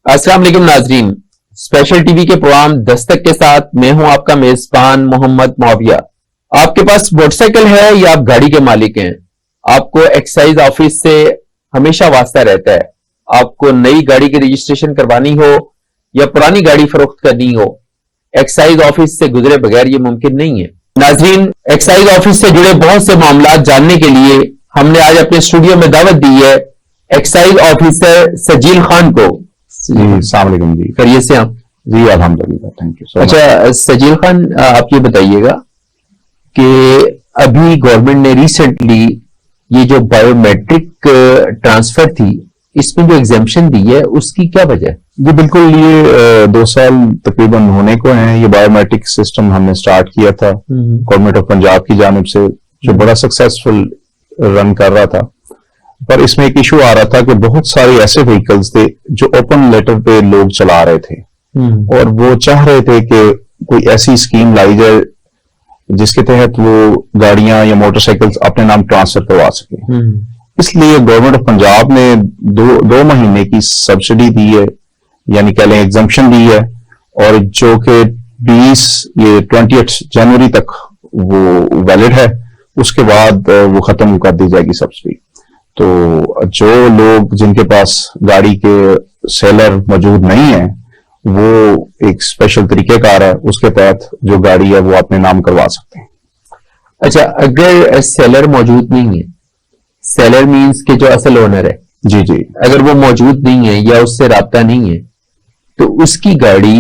अस्सलाम वालेकुम नाजरीन। स्पेशल टीवी के प्रोग्राम दस्तक के साथ मैं हूं आपका मेजबान मोहम्मद मुआविया। आपके पास मोटरसाइकिल है या आप गाड़ी के मालिक हैं, आपको एक्साइज ऑफिस से हमेशा वास्ता रहता है। आपको नई गाड़ी की रजिस्ट्रेशन करवानी हो या पुरानी गाड़ी फरोख्त करनी हो, एक्साइज ऑफिस से गुजरे बगैर ये मुमकिन नहीं है। नाजरीन, एक्साइज ऑफिस से जुड़े बहुत से मामला जानने के लिए हमने आज अपने स्टूडियो में दावत दी है एक्साइज ऑफिसर सजील खान को। जी अस्सलाम वालेकुम जी। करिए से आप। जी अल्हम्दुलिल्लाह, थैंक यू। अच्छा सजील खान, आप ये बताइएगा कि अभी गवर्नमेंट ने रिसेंटली ये जो बायोमेट्रिक ट्रांसफर थी, इसमें जो एग्जेम्पशन दी है उसकी क्या वजह है? जी बिल्कुल, ये 2 साल तकरीबन होने को हैं। ये बायोमेट्रिक सिस्टम हमने स्टार्ट किया था गवर्नमेंट ऑफ पंजाब की जानिब से, जो बड़ा सक्सेसफुल रन कर रहा था। पर इसमें एक इशू आ रहा था कि बहुत सारे ऐसे व्हीकल्स थे जो ओपन लेटर पे लोग चला रहे थे और वो चाह रहे थे कि कोई ऐसी स्कीम लाई जाए जिसके तहत वो गाड़ियां या मोटरसाइकिल्स अपने नाम ट्रांसफर करवा सके। इसलिए गवर्नमेंट ऑफ पंजाब ने दो महीने की सब्सिडी दी है, यानी कह लें एग्जम्पशन दी है, और जो कि 28 जनवरी तक वो वैलिड है। उसके बाद वो खत्म कर दी जाएगी सब्सिडी। तो जो लोग जिनके पास गाड़ी के सेलर मौजूद नहीं है, वो एक स्पेशल तरीकेकार है, उसके तहत जो गाड़ी है वो अपने नाम करवा सकते हैं। अच्छा, अगर सेलर मौजूद नहीं है, सेलर मींस के जो असल ओनर है, जी जी, अगर वो मौजूद नहीं है या उससे राब्ता नहीं है, तो उसकी गाड़ी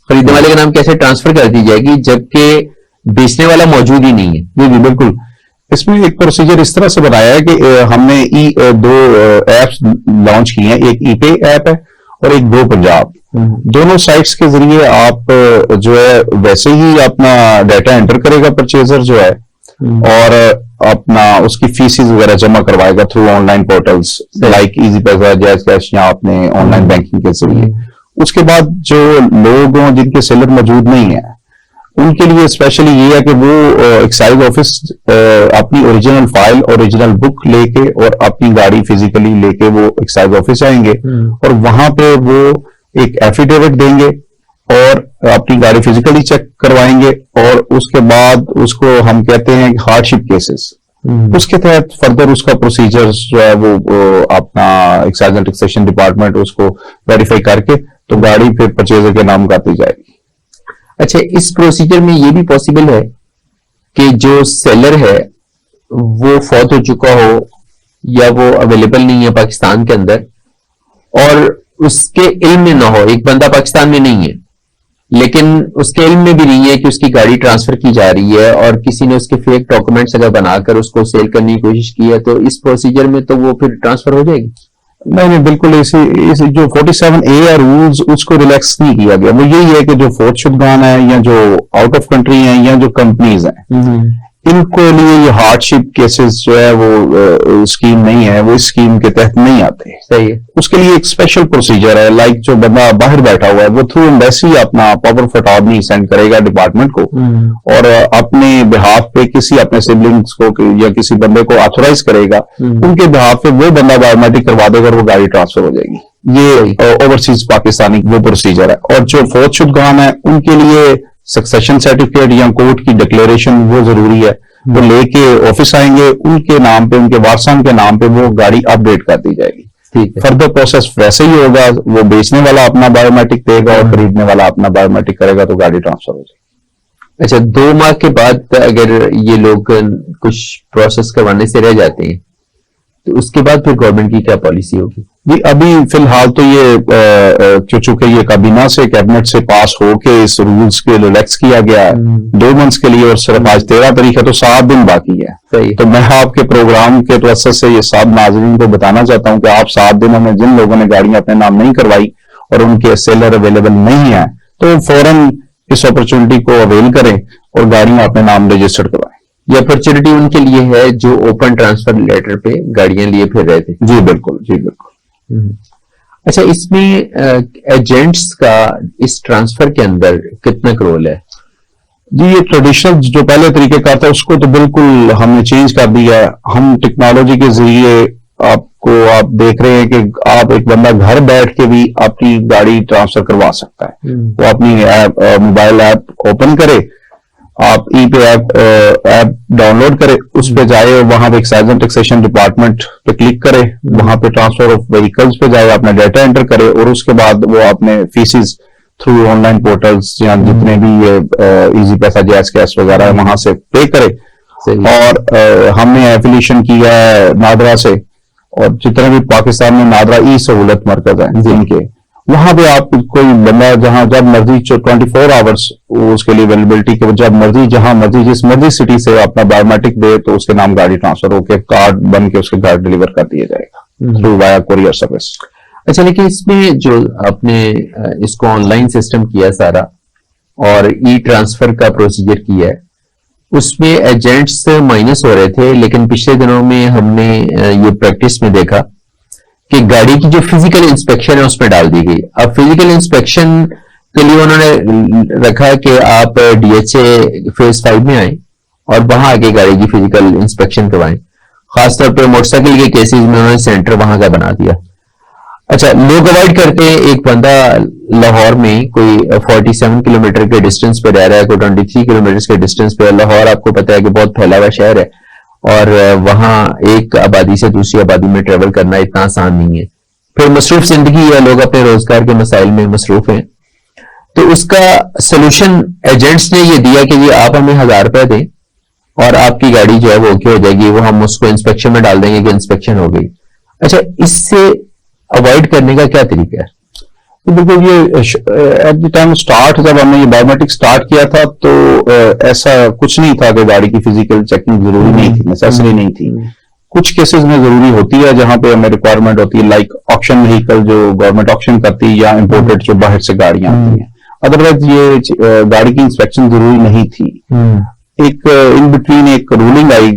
खरीदने वाले के नाम कैसे ट्रांसफर कर दी जाएगी जबकि बेचने वाला मौजूद ही नहीं है? जी जी बिल्कुल। इसमें एक प्रोसीजर इस तरह से बनाया है कि हमने दो एप्स लॉन्च किए हैं। एक ईपे ऐप है और एक गो पंजाब। दोनों साइट्स के जरिए आप जो है वैसे ही अपना डाटा एंटर करेगा परचेजर जो है, और अपना उसकी फीसिस वगैरह जमा करवाएगा through online portals like easy पैसा, जैज कैश या अपने ऑनलाइन बैंकिंग के जरिए। उसके बाद जो लोग हों जिनके सेलर मौजूद नहीं है, उनके लिए स्पेशली ये है कि वो एक्साइज ऑफिस अपनी ओरिजिनल फाइल, ओरिजिनल बुक लेके और अपनी गाड़ी फिजिकली लेके वो एक्साइज ऑफिस आएंगे और वहां पे वो एक एफिडेविट देंगे और अपनी गाड़ी फिजिकली चेक करवाएंगे, और उसके बाद उसको हम कहते हैं हार्डशिप केसेस, उसके तहत फर्दर उसका प्रोसीजर जो है वो अपना एक्साइज एंड टैक्सेशन डिपार्टमेंट उसको वेरीफाई करके तो गाड़ी फिर परचेजर के नाम कर दी जाएगी। अच्छा, इस प्रोसीजर में ये भी पॉसिबल है कि जो सेलर है वो फौत हो चुका हो या वो अवेलेबल नहीं है पाकिस्तान के अंदर, और उसके इल्म में ना हो, एक बंदा पाकिस्तान में नहीं है लेकिन उसके इल्म में भी नहीं है कि उसकी गाड़ी ट्रांसफर की जा रही है, और किसी ने उसके फेक डॉक्यूमेंट्स अगर बनाकर उसको सेल करने की कोशिश की है, तो इस प्रोसीजर में तो वो फिर ट्रांसफर हो जाएगी? नहीं, बिल्कुल इसी जो 47A है रूल्स, उसको रिलैक्स नहीं किया गया। वो यही है कि जो फोर्थ है या जो आउट ऑफ कंट्री हैं या जो कंपनीज हैं, इनको लिए ये हार्डशिप केसेस जो है वो स्कीम नहीं है, वो इस स्कीम के तहत नहीं आते। सही है। उसके लिए एक स्पेशल प्रोसीजर है। लाइक जो बंदा बाहर बैठा हुआ है वो थ्रू एम्बेसी अपना प्रॉपर फटावनी सेंड करेगा डिपार्टमेंट को, और अपने बिहाफ पे किसी अपने सिबलिंग्स को या किसी बंदे को ऑथोराइज करेगा, उनके बिहाफ पे वो बंदा बायोमेट्रिक करवा देगा और वो गाड़ी ट्रांसफर हो जाएगी। ये ओवरसीज पाकिस्तानी वो प्रोसीजर है। और जो फोर्थ शुदगान है उनके लिए सक्सेशन सर्टिफिकेट या कोर्ट की डिक्लेरेशन वो जरूरी है। वो लेके ऑफिस आएंगे, उनके नाम पे, उनके वारसान के नाम पे वो गाड़ी अपडेट कर दी जाएगी। ठीक है। फर्दर प्रोसेस वैसे ही होगा, वो बेचने वाला अपना बायोमेट्रिक देगा और खरीदने वाला अपना बायोमेट्रिक करेगा तो गाड़ी ट्रांसफर हो जाएगी। अच्छा, 2 माह के बाद अगर ये लोग कुछ प्रोसेस करवाने से रह जाते हैं तो उसके बाद फिर गवर्नमेंट की क्या पॉलिसी होगी? जी अभी फिलहाल तो ये चूंकि ये काबीना से कैबिनेट से पास होके इस रूल्स के रिलैक्स किया गया है 2 मंथ्स के लिए, और सिर्फ आज 13 तारीख है तो 7 दिन बाकी है। तो मैं आपके प्रोग्राम के तवज्जुह से ये सब नाज़रीन को बताना चाहता हूं कि आप 7 दिनों में जिन लोगों ने गाड़ियां अपने नाम नहीं करवाई और उनके सेलर अवेलेबल नहीं है, तो फौरन इस अपॉर्चुनिटी को अवेल करें और गाड़ियां अपने नाम रजिस्टर्ड करवाएं। ये अपॉर्चुनिटी उनके लिए है जो ओपन ट्रांसफर लेटर पे गाड़ियां लिए फिर रहे थे। जी बिल्कुल, जी बिल्कुल। अच्छा, इसमें एजेंट्स का इस ट्रांसफर के अंदर कितना रोल है? जी ये ट्रेडिशनल जो पहले तरीके का था उसको तो बिल्कुल हमने चेंज कर दिया है। हम टेक्नोलॉजी के जरिए आप को आप देख रहे हैं कि आप एक बंदा घर बैठ के भी आपकी गाड़ी ट्रांसफर करवा सकता है। वो अपनी मोबाइल ऐप ओपन करे, आप ई पे ऐप डाउनलोड करे, उस पे जाए और वहां पे एक्साइज एंड टैक्सेशन डिपार्टमेंट पे क्लिक करे, वहां पे ट्रांसफर ऑफ व्हीकल्स पे जाए, अपना डाटा एंटर करे और उसके बाद वो अपने फीसिस थ्रू ऑनलाइन पोर्टल्स या जितने भी ये इजी पैसा, जैस कैश वगैरह है वहां से पे करे। और हमने एफिलिएशन किया है नादरा से, और जितने भी पाकिस्तान में नादरा ई सहूलत मरकज है जिनके, वहां पे आप कोई बंदा जहां जब मर्जी 24 आवर्स उसके लिए अवेलेबिलिटी के, जब मर्जी जहां मर्जी जिस मर्जी सिटी से अपना बायोमेट्रिक दे तो उसके नाम गाड़ी ट्रांसफर होकर कार्ड बन के उसके घर डिलीवर कर दिया जाएगा थ्रू वाया कुरियर सर्विस। अच्छा, लेकिन इसमें जो आपने इसको ऑनलाइन सिस्टम किया सारा और ई ट्रांसफर का प्रोसीजर किया है, उसमें एजेंट्स माइनस हो रहे थे, लेकिन पिछले दिनों में हमने ये प्रैक्टिस में देखा कि गाड़ी की जो फिजिकल इंस्पेक्शन है उसमें डाल दी गई। अब फिजिकल इंस्पेक्शन के लिए उन्होंने रखा कि आप डीएचए फेज 5 में आए और वहां आके गाड़ी की फिजिकल इंस्पेक्शन करवाएं। खासतौर पर मोटरसाइकिल के केसेस में उन्होंने सेंटर वहां का बना दिया। अच्छा, लोग अवॉइड करते हैं, एक बंदा लाहौर में कोई 47 किलोमीटर के डिस्टेंस पे रह रहा है, कोई 23 किलोमीटर के डिस्टेंस पे। लाहौर आपको पता है कि बहुत फैला हुआ शहर है और वहां एक आबादी से दूसरी आबादी में ट्रेवल करना इतना आसान नहीं है। फिर मसरूफ जिंदगी है, लोग अपने रोजगार के मसाइल में मसरूफ हैं। तो उसका सोल्यूशन एजेंट्स ने ये दिया कि जी आप हमें 1000 रुपए दें और आपकी गाड़ी जो है वो ओके हो जाएगी, वो हम उसको इंस्पेक्शन में डाल देंगे कि इंस्पेक्शन हो गई। अच्छा, इससे अवॉइड करने का क्या तरीका है? तो बिल्कुल, ये एट द टाइम स्टार्ट जब हमने ये बायोमेट्रिक स्टार्ट किया था तो ऐसा कुछ नहीं था कि गाड़ी की फिजिकल चेकिंग जरूरी नहीं थी, नेसेसरी नहीं थी। कुछ केसेस में जरूरी होती है जहां पे हमें रिक्वायरमेंट होती है, लाइक ऑक्शन व्हीकल जो गवर्नमेंट ऑक्शन करती है या इंपोर्टेड जो बाहर से गाड़ियां आती हैं। अदरवाइज ये गाड़ी की इंस्पेक्शन जरूरी नहीं थी। एक इन बिटवीन एक रूलिंग आई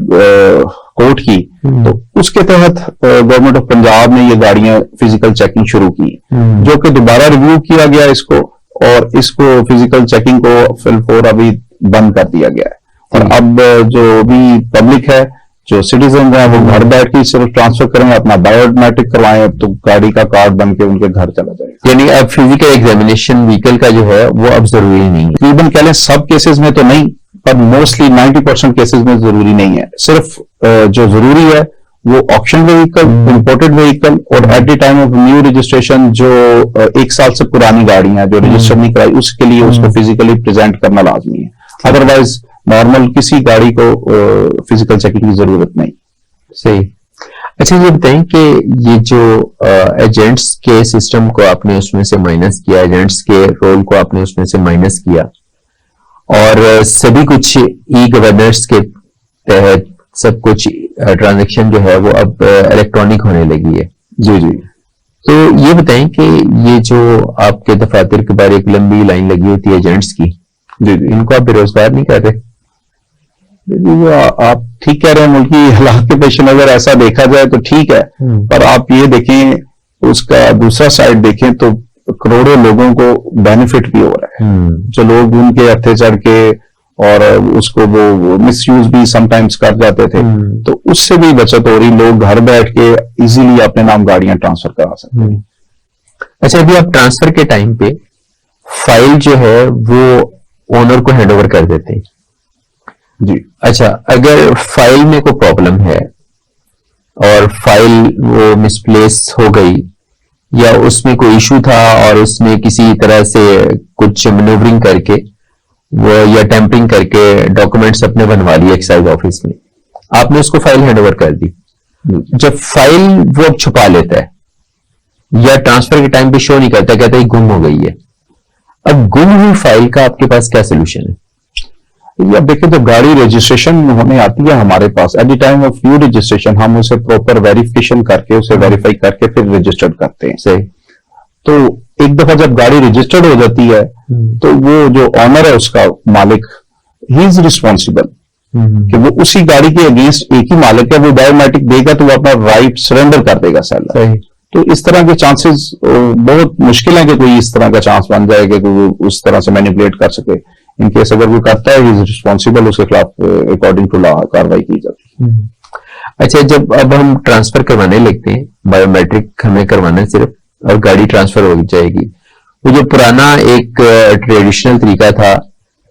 कोर्ट की, तो उसके तहत गवर्नमेंट ऑफ पंजाब ने ये गाड़ियां फिजिकल चेकिंग शुरू की, जो कि दोबारा रिव्यू किया गया इसको, और इसको फिजिकल चेकिंग को फिलफोर अभी बंद कर दिया गया है। और अब जो भी पब्लिक है, जो सिटीजन है, वो घर बैठ के सिर्फ ट्रांसफर करें, अपना बायोमेट्रिक करवाएं तो गाड़ी का कार्ड बन के उनके घर चला जाएगा। यानी अब फिजिकल एग्जामिनेशन व्हीकल का जो है वो अब जरूरी नहीं है। तकरीबन कह लें सब केसेस में तो नहीं, पर मोस्टली 90% केसेस में जरूरी नहीं है। सिर्फ जो जरूरी है वो ऑक्शन व्हीकल, इंपोर्टेड व्हीकल और eight the time of new registration जो 1 साल से पुरानी गाड़ियां जो रजिस्टर नहीं कराई, उसके लिए उसको फिजिकली प्रेजेंट करना लाजमी है। अदरवाइज नॉर्मल किसी गाड़ी को फिजिकल चेकिंग की जरूरत नहीं। सही। अच्छा, ये बताएं कि ये जो एजेंट्स के सिस्टम को आपने उसमें से माइनस किया, एजेंट्स के रोल को आपने उसमें से माइनस किया और सभी कुछ ई गवर्नेंस के तहत सब कुछ ट्रांजैक्शन जो है वो अब इलेक्ट्रॉनिक होने लगी है। जी जी। तो ये बताएं कि ये जो आपके दफातर के बाहर एक लंबी लाइन लगी होती है एजेंट्स की, जी जी, इनको आप बेरोजगार नहीं कर रहे? आप ठीक कह रहे हैं, मुल्की हालात के पेश नजर ऐसा देखा जाए तो ठीक है, पर आप ये देखें उसका दूसरा साइड देखें तो करोड़ों लोगों को बेनिफिट भी हो रहा है। जो लोग उनके अर्थे चढ़ के और उसको वो मिसयूज भी समटाइम्स कर जाते थे, तो उससे भी बचत हो रही। लोग घर बैठ के इजीली अपने नाम गाड़ियां ट्रांसफर करा सकते हैं। अच्छा, अभी आप ट्रांसफर के टाइम पे फाइल जो है वो ओनर को हैंडओवर कर देते हैं जी। अच्छा, अगर फाइल में कोई प्रॉब्लम है और फाइल वो मिसप्लेस हो गई या उसमें कोई इशू था और उसने किसी तरह से कुछ मैन्यूवरिंग करके वो या टेम्परिंग करके डॉक्यूमेंट्स अपने बनवा लिए एक्साइज ऑफिस में, आपने उसको फाइल हैंडओवर कर दी। जब फाइल वो छुपा लेता है या ट्रांसफर के टाइम पे शो नहीं करता, कहता है गुम हो गई है। अब गुम हुई फाइल का आपके पास क्या सोल्यूशन है? अब देखिए, जब गाड़ी रजिस्ट्रेशन होने आती है हमारे पास, at the time of new registration हम उसे प्रॉपर वेरिफिकेशन करके उसे वेरीफाई करके फिर रजिस्टर्ड करते हैं। सही। तो एक दफा जब गाड़ी रजिस्टर्ड हो जाती है तो वो जो ऑनर है उसका मालिक, ही इज रिस्पॉन्सिबल कि वो उसी गाड़ी के अगेंस्ट एक ही मालिक है, वो बायोमेट्रिक देगा तो वो अपना राइट सरेंडर कर देगा सेलर। तो इस तरह के चांसेस बहुत मुश्किल है कि कोई इस तरह का चांस बन जाए कि वो उस तरह से मैनिपुलेट कर सके। इनकेस अगर वो करता है, ही इज रिस्पॉन्सिबल, उसके खिलाफ अकॉर्डिंग टू लॉ कार्रवाई की जाती है। अच्छा, जब अब हम ट्रांसफर करवाने लगते हैं, बायोमेट्रिक हमें करवाना है सिर्फ, और गाड़ी ट्रांसफर हो जाएगी, वो जो पुराना एक ट्रेडिशनल तरीका था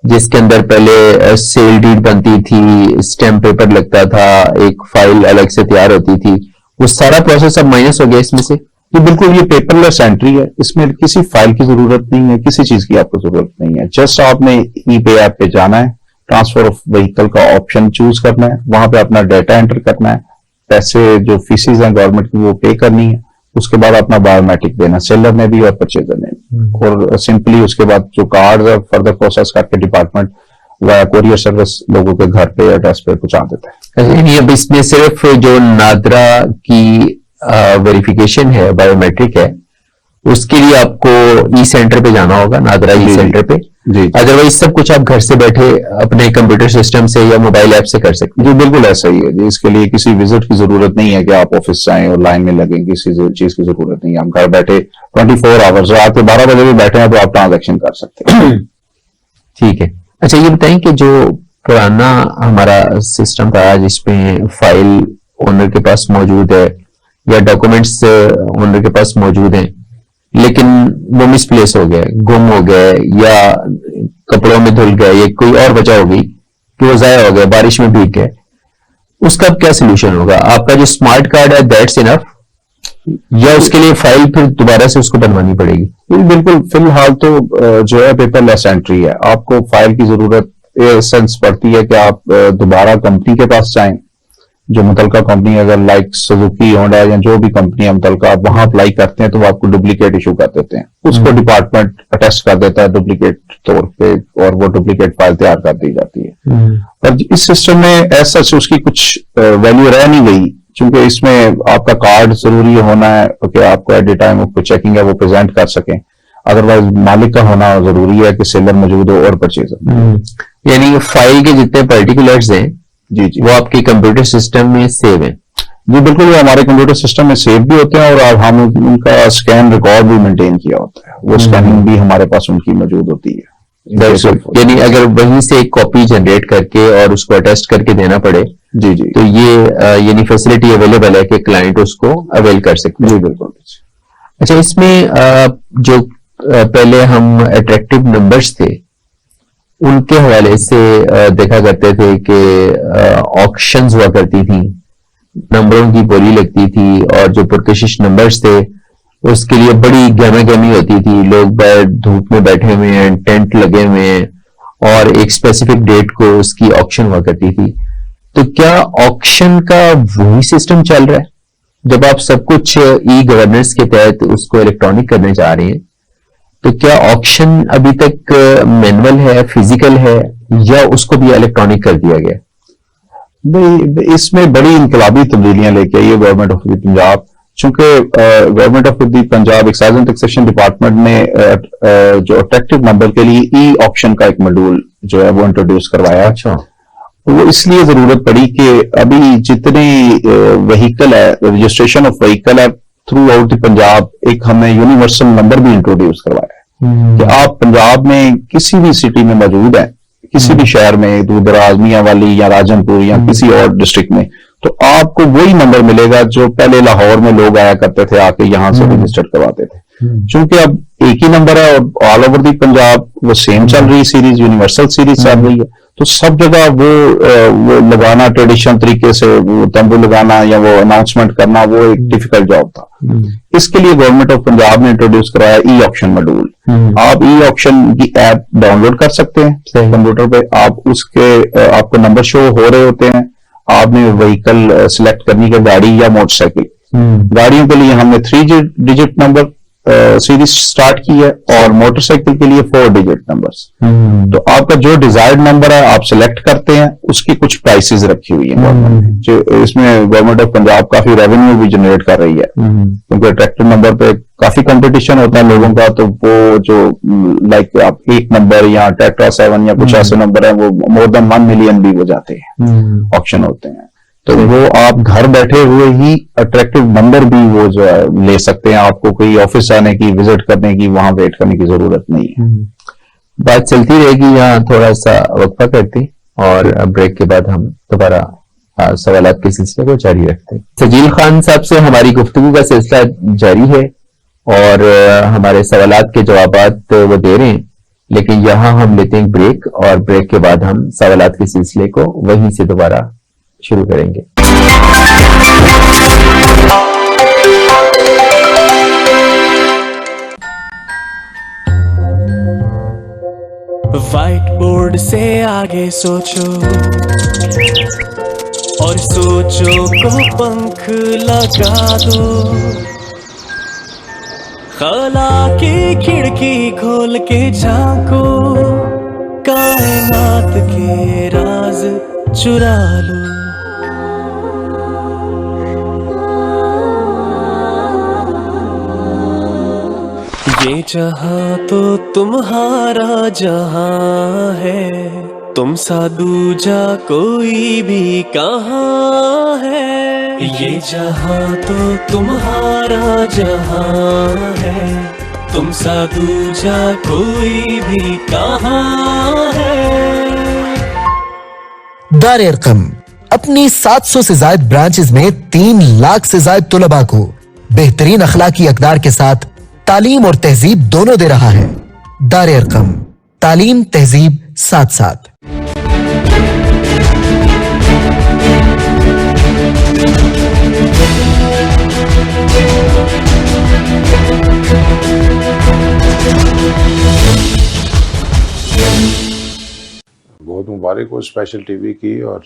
जिसके अंदर पहले सेल डीड बनती थी, स्टैम्प पेपर लगता था, एक फाइल अलग से तैयार होती थी, वो सारा प्रोसेस अब माइनस हो गया इसमें से? ये बिल्कुल, ये पेपरलेस एंट्री है, इसमें किसी फाइल की जरूरत नहीं है, किसी चीज की आपको जरूरत नहीं है। जस्ट आपने ई पे ऐप पे जाना है, ट्रांसफर ऑफ व्हीकल का ऑप्शन चूज करना है, वहां पे अपना डाटा एंटर करना है, पैसे जो फीसिस हैं गवर्नमेंट की वो पे करनी है, उसके बाद अपना बायोमेट्रिक देना, सेलर ने भी और परचेजर ने भी, और सिंपली उसके बाद जो कार्ड फर्दर प्रोसेस करके डिपार्टमेंट वाया कोरियर सर्विस लोगों के घर पे एड्रेस पे पहुंचा देता है। यानी अब इसमें सिर्फ जो नादरा की वेरिफिकेशन है, बायोमेट्रिक है, उसके लिए आपको ई सेंटर पे जाना होगा, नादरा ई सेंटर पे जी। अदरवाइज सब कुछ आप घर से बैठे अपने कंप्यूटर सिस्टम से या मोबाइल ऐप से कर सकते हैं। जी बिल्कुल ऐसा ही है जी, इसके लिए किसी विजिट की जरूरत नहीं है कि आप ऑफिस जाएं और लाइन में लगें, किसी चीज की जरूरत नहीं है। हम घर बैठे 24 आवर्स, रात के 12 बजे भी बैठे हैं तो आप ट्रांजेक्शन कर सकते हैं। ठीक है। अच्छा, ये बताएं कि जो पुराना हमारा सिस्टम था जिसमें फाइल ओनर के पास मौजूद है या डॉक्यूमेंट्स ओनर के पास मौजूद हैं, लेकिन वो मिसप्लेस हो गए, गुम हो गए, या कपड़ों में धुल गए, या कोई और वजह हो गई कि वो जाया हो गया, बारिश में भीग गए, उसका अब क्या सोल्यूशन होगा? आपका जो स्मार्ट कार्ड है दैट्स इनफ, या उसके लिए फाइल फिर दोबारा से उसको बनवानी पड़ेगी? बिल्कुल, फिलहाल तो जो है पेपरलेस एंट्री है, आपको फाइल की जरूरत सेंस पड़ती है कि आप दोबारा कंपनी के पास जाएं, जो मुतलका कंपनी अगर लाइक सुजुकी, होंडा या जो भी कंपनी है मुतलका, आप वहां अप्लाई करते हैं तो वो आपको डुप्लीकेट इशू कर देते हैं, उसको डिपार्टमेंट अटेस्ट कर देता है डुप्लीकेट तौर पे, और वो डुप्लीकेट फाइल तैयार कर दी जाती है। पर इस सिस्टम में ऐसा उसकी कुछ वैल्यू रह नहीं गई, क्योंकि इसमें आपका कार्ड जरूरी होना है कि आपको eight the time of checking है वो प्रेजेंट कर सकें, अदरवाइज मालिक का होना जरूरी है कि सेलर मौजूद हो और परचेजर। यानी फाइल के जितने पर्टिकुलर्स हैं जी जी वो आपके कंप्यूटर सिस्टम में सेव है? जी बिल्कुल, वो हमारे कंप्यूटर सिस्टम में सेव भी होते हैं, और अब हम उनका स्कैन रिकॉर्ड भी मेंटेन किया होता है, वो स्कैनिंग भी हमारे पास उनकी मौजूद होती है। यानी अगर वहीं से एक कॉपी जनरेट करके और उसको अटेस्ट करके देना पड़े जी जी, तो ये यानी फैसिलिटी अवेलेबल है कि क्लाइंट उसको अवेल कर सकते हैं? जी बिल्कुल। अच्छा, इसमें जो पहले हम अट्रैक्टिव नंबर्स थे उनके हवाले से देखा करते थे कि ऑक्शंस हुआ करती थी, नंबरों की बोली लगती थी, और जो पुरकशिश नंबर्स थे उसके लिए बड़ी गहमा-गहमी होती थी, लोग धूप में बैठे हुए हैं, टेंट लगे हुए हैं, और एक स्पेसिफिक डेट को उसकी ऑक्शन हुआ करती थी। तो क्या ऑक्शन का वही सिस्टम चल रहा है? जब आप सब कुछ ई गवर्नेंस के तहत उसको इलेक्ट्रॉनिक करने जा रहे हैं, तो क्या ऑक्शन अभी तक मैनुअल है, फिजिकल है, या उसको भी इलेक्ट्रॉनिक कर दिया गया? नहीं, इसमें बड़ी इनकलाबी तब्दीलियां लेके आई है गवर्नमेंट ऑफ द पंजाब, चूंकि government of the Punjab excise and taxation department ने जो अट्रैक्टिव नंबर के लिए ई ऑक्शन का एक मॉड्यूल जो है वो इंट्रोड्यूस करवाया। अच्छा, वो इसलिए जरूरत पड़ी कि अभी जितने व्हीकल है, रजिस्ट्रेशन ऑफ व्हीकल है थ्रू आउट द पंजाब, एक हमने यूनिवर्सल नंबर भी इंट्रोड्यूस करवाया है कि आप पंजाब में किसी भी सिटी में मौजूद है, किसी भी शहर में, दूर दराज, मियां वाली या राजनपुर या किसी और डिस्ट्रिक्ट में, तो आपको वही नंबर मिलेगा जो पहले लाहौर में लोग आया करते थे, आके यहां से रजिस्टर्ड करवाते थे। क्योंकि अब एक ही नंबर है और ऑल ओवर दी पंजाब वो सेम चल रही सीरीज, यूनिवर्सल सीरीज चल रही है, तो सब जगह वो लगाना ट्रेडिशनल तरीके से, वो तंबू लगाना या वो अनाउंसमेंट करना, वो एक डिफिकल्ट जॉब था। इसके लिए गवर्नमेंट ऑफ पंजाब ने इंट्रोड्यूस कराया ई ऑक्शन मॉड्यूल। आप ई ऑक्शन की ऐप डाउनलोड कर सकते हैं कंप्यूटर पे, आप उसके आपको नंबर शो हो रहे होते हैं, आपने व्हीकल सिलेक्ट करनी है, गाड़ी या मोटरसाइकिल। गाड़ियों के लिए हमने 3 डिजिट नंबर सीरीज स्टार्ट की है, और मोटरसाइकिल के लिए 4 डिजिट नंबर्स। तो आपका जो डिजायर्ड नंबर है आप सिलेक्ट करते हैं, उसकी कुछ प्राइसेस रखी हुई है गवर्नमेंट ने, जो इसमें गवर्नमेंट ऑफ पंजाब काफी रेवेन्यू भी जनरेट कर रही है, क्योंकि अट्रैक्टिव नंबर पे काफी कंपटीशन होता है लोगों का, तो वो जो लाइक आप 1 नंबर या टेट्रा 7 या कुछ ऐसे नंबर है, वो मोर देन 1 मिलियन भी हो जाते हैं, ऑप्शन होते हैं। तो वो आप घर बैठे हुए ही अट्रैक्टिव नंबर भी वो जो है ले सकते हैं, आपको कोई ऑफिस आने की, विजिट करने की, वहां वेट करने की जरूरत नहीं है। बात चलती रहेगी, यहाँ थोड़ा सा वक्फा करते और ब्रेक के बाद हम दोबारा सवालात के सिलसिले को जारी रखते हैं। सजील खान साहब से हमारी गुफ्तगू का सिलसिला जारी है और हमारे सवालात के जवाबात वो दे रहे हैं, लेकिन यहाँ हम लेते हैं ब्रेक और ब्रेक के बाद हम सवालात के सिलसिले को वहीं से दोबारा शुरू करेंगे। व्हाइट बोर्ड से आगे सोचो और सोचो को पंख लगा दो, खला की खिड़की खोल के झांको, कायनात के राज चुरा लो। ये जहां तो तुम्हारा जहां है, तुम सा दूजा कोई भी कहाँ है। ये जहां तो तुम्हारा जहां है, तुम सा दूजा कोई भी कहाँ है। दार अरकम अपनी 700 से ज्यादा ब्रांचेस में 3 लाख से ज्यादा तुलबा को बेहतरीन अखलाकी अकदार के साथ तालीम और तहजीब दोनों दे रहा है। दार अरकम, तालीम तहजीब साथ साथ। बहुत मुबारक हो स्पेशल टीवी की, और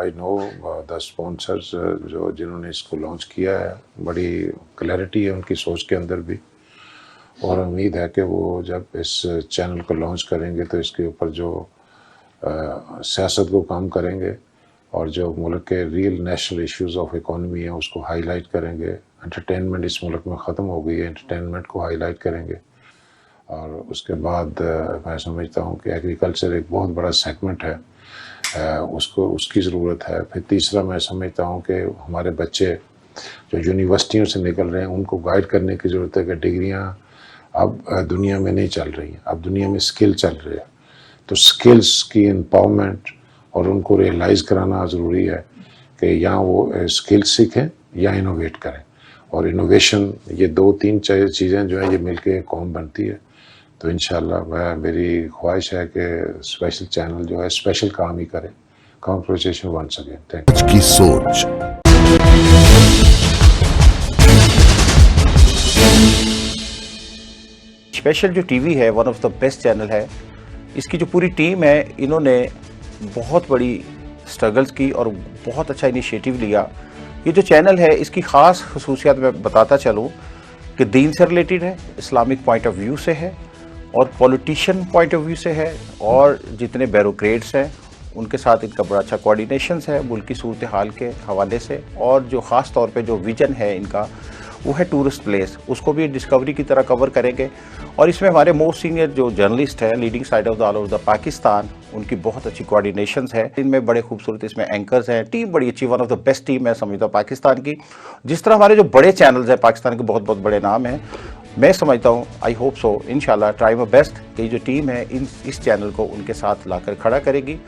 आई नो द स्पॉन्सर्स जो जिन्होंने इसको लॉन्च किया है, बड़ी क्लैरिटी है उनकी सोच के अंदर भी, और उम्मीद है कि वो जब इस चैनल को लॉन्च करेंगे तो इसके ऊपर जो सियासत को काम करेंगे और जो मुल्क के real national issues of economy है उसको हाईलाइट करेंगे। एंटरटेनमेंट इस मुल्क में ख़त्म हो गई है, एंटरटेनमेंट को हाईलाइट करेंगे। और उसके बाद मैं समझता हूँ कि एग्रीकल्चर एक बहुत बड़ा सेगमेंट है, उसको उसकी ज़रूरत है। फिर तीसरा मैं समझता हूँ कि हमारे बच्चे जो यूनिवर्सिटियों से निकल रहे हैं उनको गाइड करने की ज़रूरत है कि डिग्रियाँ अब दुनिया में नहीं चल रही हैं, अब दुनिया में स्किल चल रही है। तो स्किल्स की एम्पावरमेंट और उनको रियलाइज़ कराना ज़रूरी है कि या वो स्किल्स सीखें या इनोवेट करें, और इनोवेशन ये 2-3 चीज़ें जो हैं ये मिलके एक कौम बनती है। तो इंशाल्लाह मेरी ख्वाहिश है कि स्पेशल चैनल जो है स्पेशल काम ही करे। Congratulations once again, thank you. की सोच स्पेशल जो टीवी है one of the best channel है। इसकी जो पूरी टीम है इन्होंने बहुत बड़ी स्ट्रगल्स की और बहुत अच्छा इनिशिएटिव लिया। ये जो चैनल है इसकी ख़ास खसूसियात मैं बताता चलूँ कि दीन से रिलेटेड है, इस्लामिक पॉइंट ऑफ व्यू से है और पॉलिटिशियन पॉइंट ऑफ व्यू से है, और जितने ब्यूरोक्रेट्स हैं उनके साथ इनका बड़ा अच्छा कोऑर्डिनेशंस है मुल्क की सूरत हाल के हवाले से। और जो ख़ास तौर पे जो विजन है इनका वो है टूरिस्ट प्लेस, उसको भी डिस्कवरी की तरह कवर करेंगे। और इसमें हमारे मोस्ट सीनियर जो जर्नलिस्ट हैं leading side of the all over the Pakistan, उनकी बहुत अच्छी कोऑर्डिनेशंस है। इनमें बड़े खूबसूरत इसमें एंकर्स हैं, टीम बड़ी अच्छी, one of the best team है समझता हूँ पाकिस्तान की। जिस तरह हमारे जो बड़े चैनल्स हैं पाकिस्तान के बहुत बहुत बड़े नाम हैं, मैं समझता हूँ आई होप सो इंशाल्लाह ट्राई माय बेस्ट कि जो टीम है इस चैनल को उनके साथ लाकर खड़ा करेगी।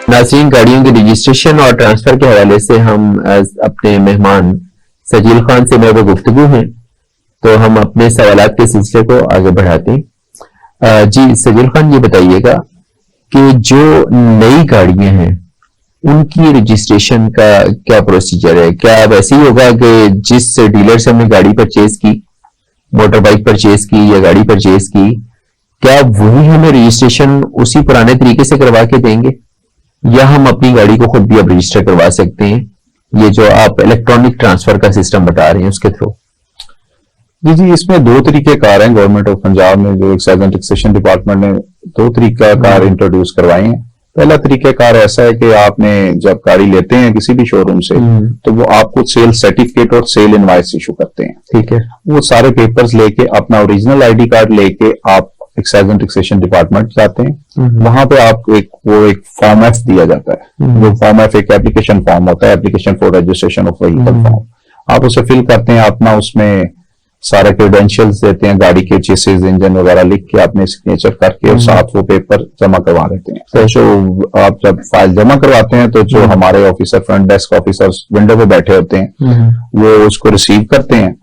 नाज़रीन, गाड़ियों के रजिस्ट्रेशन और ट्रांसफर के हवाले से हम अपने मेहमान सजील खान से मेरे गुफ्तगू हैं, तो हम अपने सवालात के सिलसिले को आगे बढ़ाते हैं। जी सजील खान, ये बताइएगा कि जो नई गाड़ियां हैं उनकी रजिस्ट्रेशन का क्या प्रोसीजर है? क्या वैसे ही होगा कि जिस डीलर से हमने गाड़ी परचेज की, मोटर बाइक परचेज की या गाड़ी परचेज की, क्या वही हमें रजिस्ट्रेशन उसी पुराने तरीके से करवा के देंगे, या हम अपनी गाड़ी को खुद भी अब रजिस्टर करवा सकते हैं, ये जो आप इलेक्ट्रॉनिक ट्रांसफर का सिस्टम बता रहे हैं उसके थ्रू? जी, इसमें 2 तरीके कार हैं। गवर्नमेंट ऑफ पंजाब में जो एक्साइज एंड टैक्सेशन डिपार्टमेंट ने 2 तरीका कार इंट्रोड्यूस करवाई हैं। पहला तरीका कार ऐसा है कि आपने जब गाड़ी लेते हैं किसी भी शोरूम से, तो वो आपको सेल सर्टिफिकेट और सेल इनवॉइस इशू करते हैं। ठीक है, वो सारे पेपर्स लेके अपना ओरिजिनल आईडी कार्ड लेके आप एक्साइज एंड टैक्सेशन डिपार्टमेंट जाते हैं। वहां पे आपको एक फॉर्म एफ दिया जाता है। वो फॉर्म एफ एक एप्लीकेशन फॉर्म होता है, application for registration of vehicle form. आप उसे फिल करते हैं, अपना उसमें सारे क्रेडेंशियल्स देते हैं, गाड़ी के चेसिस इंजन वगैरह लिख के अपने सिग्नेचर करके और साथ वो पेपर जमा करवा देते हैं। तो जो आप जब फाइल जमा करवाते हैं तो जो हमारे officer, front desk officer window पे बैठे होते हैं, वो उसको रिसीव करते हैं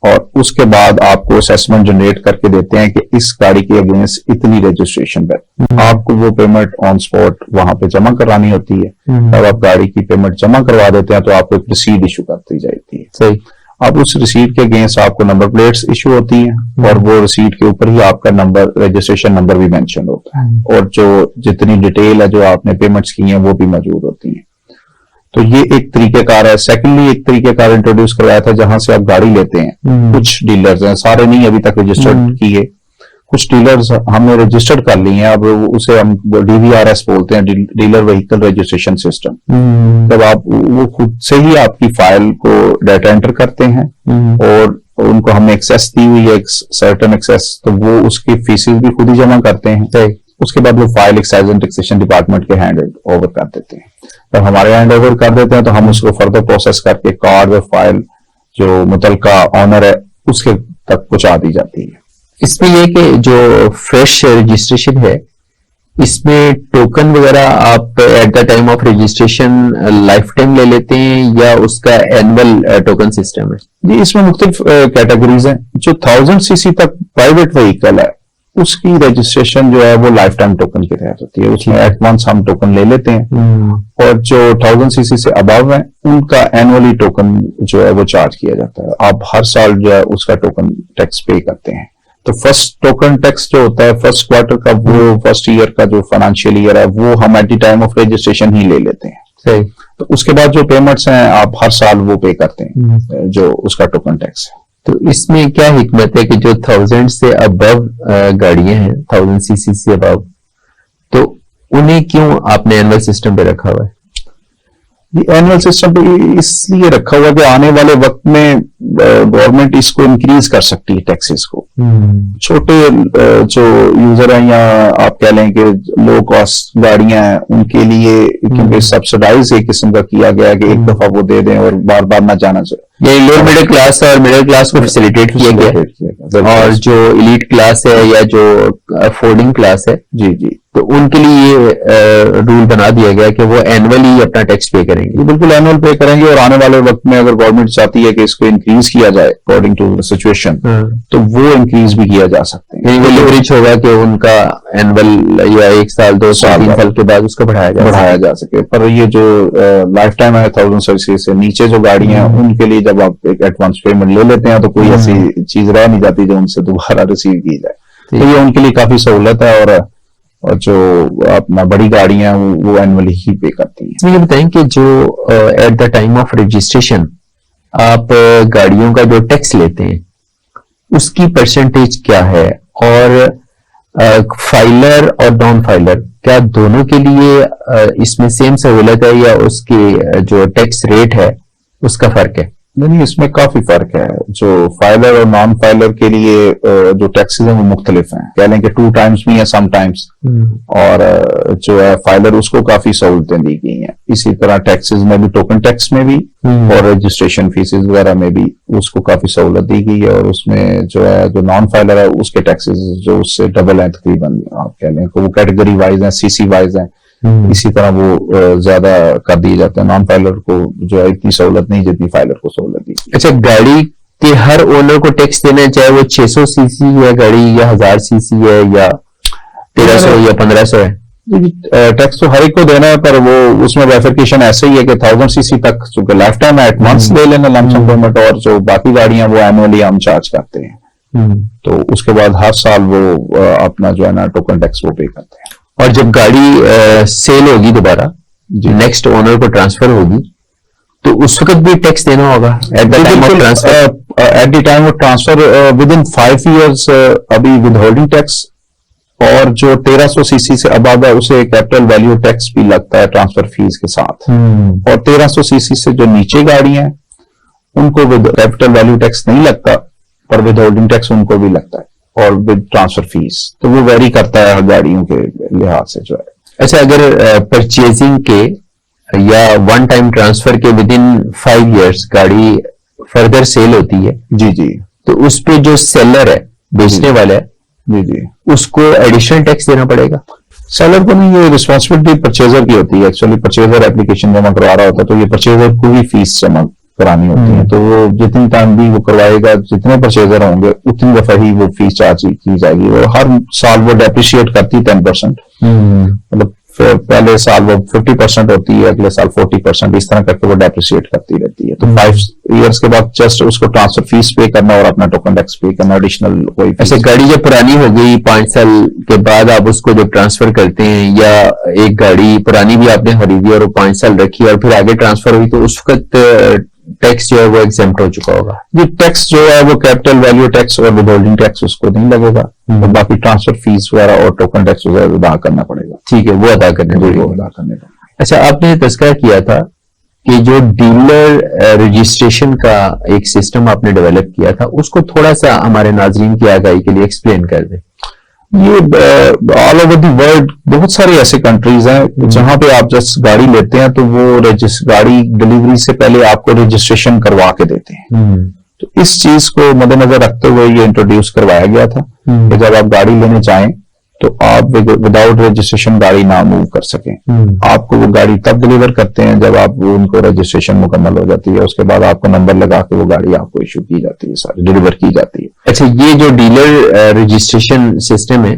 और उसके बाद आपको असेसमेंट जनरेट करके देते हैं कि इस गाड़ी के अगेंस्ट इतनी रजिस्ट्रेशन पे आपको वो पेमेंट ऑन स्पॉट वहां पे जमा करानी होती है। तब आप गाड़ी की पेमेंट जमा करवा देते हैं तो आपको एक रसीद इशू करती जाती है। सही। अब उस रसीद के अगेंस्ट आपको नंबर प्लेट्स इशू होती हैं और वो रसीद के ऊपर ही आपका नंबर, रजिस्ट्रेशन नंबर भी मेंशन होता है और जो जितनी डिटेल है जो आपने पेमेंट्स की हैं वो भी मौजूद होती हैं। तो ये एक तरीकेकार है। सेकेंडली एक तरीकेकार इंट्रोड्यूस करवाया था जहां से आप गाड़ी लेते हैं। कुछ डीलर्स हैं, सारे नहीं अभी तक रजिस्टर्ड किए, कुछ डीलर्स हमने रजिस्टर्ड कर लिए हैं। अब उसे हम DVRS बोलते हैं, डीलर व्हीकल रजिस्ट्रेशन सिस्टम। जब आप वो खुद से ही आपकी फाइल को डाटा एंटर करते हैं और उनको हमने एक्सेस दी हुई है, सर्टेन एक्सेस, तो वो उसकी फीसेस भी खुद ही जमा करते हैं। उसके बाद वो file excise and taxation department के हैंड ओवर कर देते हैं। जब हमारे हैंड ओवर कर देते हैं तो हम उसको फर्दर प्रोसेस करके कार्ड और फाइल जो मुतलका ऑनर है उसके तक पहुंचा दी जाती है। इसमें यह कि जो फ्रेश रजिस्ट्रेशन है इसमें टोकन वगैरह आप eight the time of registration life time ले लेते हैं या उसका एनुअल टोकन सिस्टम है? जी, इसमें मुख्तलिफ कैटेगरीज हैं। जो 1000 सीसी तक प्राइवेट व्हीकल है उसकी रजिस्ट्रेशन जो है वो लाइफ टाइम टोकन के तहत होती है। उसमें एट वंस हम टोकन ले लेते हैं और जो 1000 सीसी से अबव है उनका एनुअली टोकन जो है वो चार्ज किया जाता है। आप हर साल जो है उसका टोकन टैक्स पे करते हैं। तो फर्स्ट टोकन टैक्स जो होता है फर्स्ट क्वार्टर का, वो फर्स्ट ईयर का जो फाइनेंशियल ईयर है वो हम at the time of registration ही ले लेते हैं। सही। तो उसके बाद जो पेमेंट्स हैं आप हर साल वो पे करते हैं जो उसका टोकन टैक्स है। तो इसमें क्या हिकमत है कि जो 1000 से अबव गाड़ियां हैं, 1000 सीसी से अबव, तो उन्हें क्यों आपने एनुअल सिस्टम पे रखा हुआ है? ये एनुअल सिस्टम पे इसलिए रखा हुआ कि आने वाले वक्त में गवर्नमेंट इसको इंक्रीज कर सकती है टैक्सेस को। छोटे जो यूजर हैं या आप कह लें कि लो कॉस्ट गाड़ियां हैं उनके लिए क्योंकि सब्सिडाइज एक किस्म का किया गया है कि एक दफा वो दे दें और बार बार ना जाना चाहिए। ये लो मिडिल क्लास और मिडिल क्लास को फैसिलिटेट किया गया और जो एलीट क्लास है या जो अफोर्डिंग क्लास है, जी जी, तो उनके लिए ये रूल बना दिया गया कि वो एनुअली अपना टैक्स पे करेंगे। बिल्कुल एनुअल पे करेंगे और आने वाले वक्त में अगर गवर्नमेंट चाहती है कि इसको इंक्रीज किया जाए अकॉर्डिंग टू सिचुएशन तो वो इंक्रीज भी किया जा सकते हैं। वो लिवरेज होगा कि उनका एनुअल या 1 साल 2 साल 3 साल के बाद उसको बढ़ाया जा सके। पर ये जो लाइफ टाइम है 1000 सीसी से नीचे जो गाड़ियां हैं उनके लिए जब आप एक एडवांस पेमेंट ले लेते हैं तो कोई ऐसी चीज रह नहीं जाती जो उनसे दोबारा रिसीव की जाए। तो ये उनके लिए काफी सहूलत है और जो अपना बड़ी गाड़ियां वो एनुअली ही पे करती हैं। इसमें ये बताएं कि जो eight the time of registration आप गाड़ियों का जो टैक्स लेते हैं उसकी परसेंटेज क्या है और फाइलर और नॉन फाइलर क्या दोनों के लिए इसमें सेम सहूलत है या उसकी जो टैक्स रेट है उसका फर्क है? नहीं, इसमें काफी फर्क है। जो फाइलर और नॉन फाइलर के लिए जो टैक्सेस हैं वो मुख्तलिफ हैं। कह लें कि 2 टाइम्स भी है समटाइम्स और जो है फाइलर उसको काफी सहूलतें दी गई हैं। इसी तरह टैक्सेस में भी, टोकन टैक्स में भी और रजिस्ट्रेशन फीसेस वगैरह में भी उसको काफी सहूलत दी गई है। और उसमें जो है जो नॉन फाइलर है उसके टैक्सेस जो उससे डबल हैं तकरीबन, आप कह लें कि वो कैटेगरी वाइज हैं, सीसी वाइज हैं, इसी तरह वो ज्यादा कर दिए जाते हैं। नॉन फाइलर को जो है इतनी सहूलत नहीं जितनी फाइलर को सहूलत दी। अच्छा, गाड़ी के हर ओनर को टैक्स देना है, चाहे वो 600 सीसी है गाड़ी या 1000 सीसी है या 1300 या 1500 है? टैक्स तो हर एक को देना है पर वो उसमें बाइफरकेशन ऐसे ही है कि 1000 सीसी तक चूंकि लाइफ टाइम एट वंस ले लेना लमसम पेमेंट और जो बाकी गाड़ियां वो एनुअली हम चार्ज करते हैं। तो उसके बाद हर साल वो अपना जो है ना टोकन टैक्स वो पे करते हैं। और जब गाड़ी सेल होगी दोबारा, नेक्स्ट ओनर को ट्रांसफर होगी, तो उस वक्त भी टैक्स देना होगा eight the time of transfer? Eight the time of transfer with in 5 years अभी विद होल्डिंग टैक्स और जो 1300 सीसी से अबव है उसे कैपिटल वैल्यू टैक्स भी लगता है ट्रांसफर फीस के साथ। और 1300 सीसी से जो नीचे गाड़ियां हैं उनको विद कैपिटल वैल्यू टैक्स नहीं लगता पर विद होल्डिंग टैक्स उनको भी लगता है और विद ट्रांसफर फीस। तो वो वेरी करता है गाड़ियों के लिहाज से जो है। अच्छा, अगर परचेजिंग के या वन टाइम ट्रांसफर के विद इन 5 years गाड़ी फर्दर सेल होती है, जी जी तो उस पे जो सेलर है, बेचने वाला है, जी जी, उसको एडिशनल टैक्स देना पड़ेगा? सेलर को नहीं, ये रिस्पॉन्सिबिलिटी परचेजर की होती है। एक्चुअली परचेजर एप्लीकेशन जमा करवा रहा होता है, तो ये परचेजर को ही फीस जमा करानी होती है। तो वो जितनी टाइम भी वो करवाएगा, जितने परचेजर होंगे उतनी दफा ही वो फीस चार्ज की जाएगी। वो हर साल वो डेप्रिशिएट करती है 10%, मतलब पहले साल वो 50% होती है, अगले साल 40%, इस तरह करके वो डेप्रिशिएट करती रहती है। तो 5 इयर्स के बाद जस्ट उसको ट्रांसफर फीस पे करना और अपना टोकन टैक्स पे करना, एडिशनल कोई। ऐसे गाड़ी जब पुरानी हो गई 5 साल के बाद आप उसको जब ट्रांसफर करते हैं, या एक गाड़ी पुरानी भी आपने खरीदी और वो 5 साल रखी और फिर आगे ट्रांसफर हुई, तो उस वक्त टैक्स जो है वो एग्जेम्प्ट हो चुका होगा? ये टैक्स जो है वो कैपिटल वैल्यू टैक्स और विदहोल्डिंग टैक्स उसको नहीं लगेगा, तो बाकी ट्रांसफर फीस वगैरह और टोकन टैक्स वगैरह अदा करना पड़ेगा। ठीक है, वो अदा करने वो पड़ेगा। अदा करने का। अच्छा, आपने तस्करा किया था कि जो डीलर रजिस्ट्रेशन का एक सिस्टम आपने डेवलप किया था, उसको थोड़ा सा हमारे नाजरीन की आगाही के लिए एक्सप्लेन कर दें। ये ऑल ओवर द वर्ल्ड बहुत सारे ऐसे कंट्रीज हैं जहां पे आप जस्ट गाड़ी लेते हैं तो वो गाड़ी डिलीवरी से पहले आपको रजिस्ट्रेशन करवा के देते हैं। तो इस चीज को मद्देनजर रखते हुए ये इंट्रोड्यूस करवाया गया था कि जब आप गाड़ी लेने जाएं तो आप विदाउट रजिस्ट्रेशन गाड़ी ना मूव कर सकें। आपको वो गाड़ी तब डिलीवर करते हैं जब आप वो उनको रजिस्ट्रेशन मुकम्मल हो जाती है, उसके बाद आपको नंबर लगा के वो गाड़ी आपको इशू की जाती है, सारी डिलीवर की जाती है। अच्छा, ये जो डीलर रजिस्ट्रेशन सिस्टम है,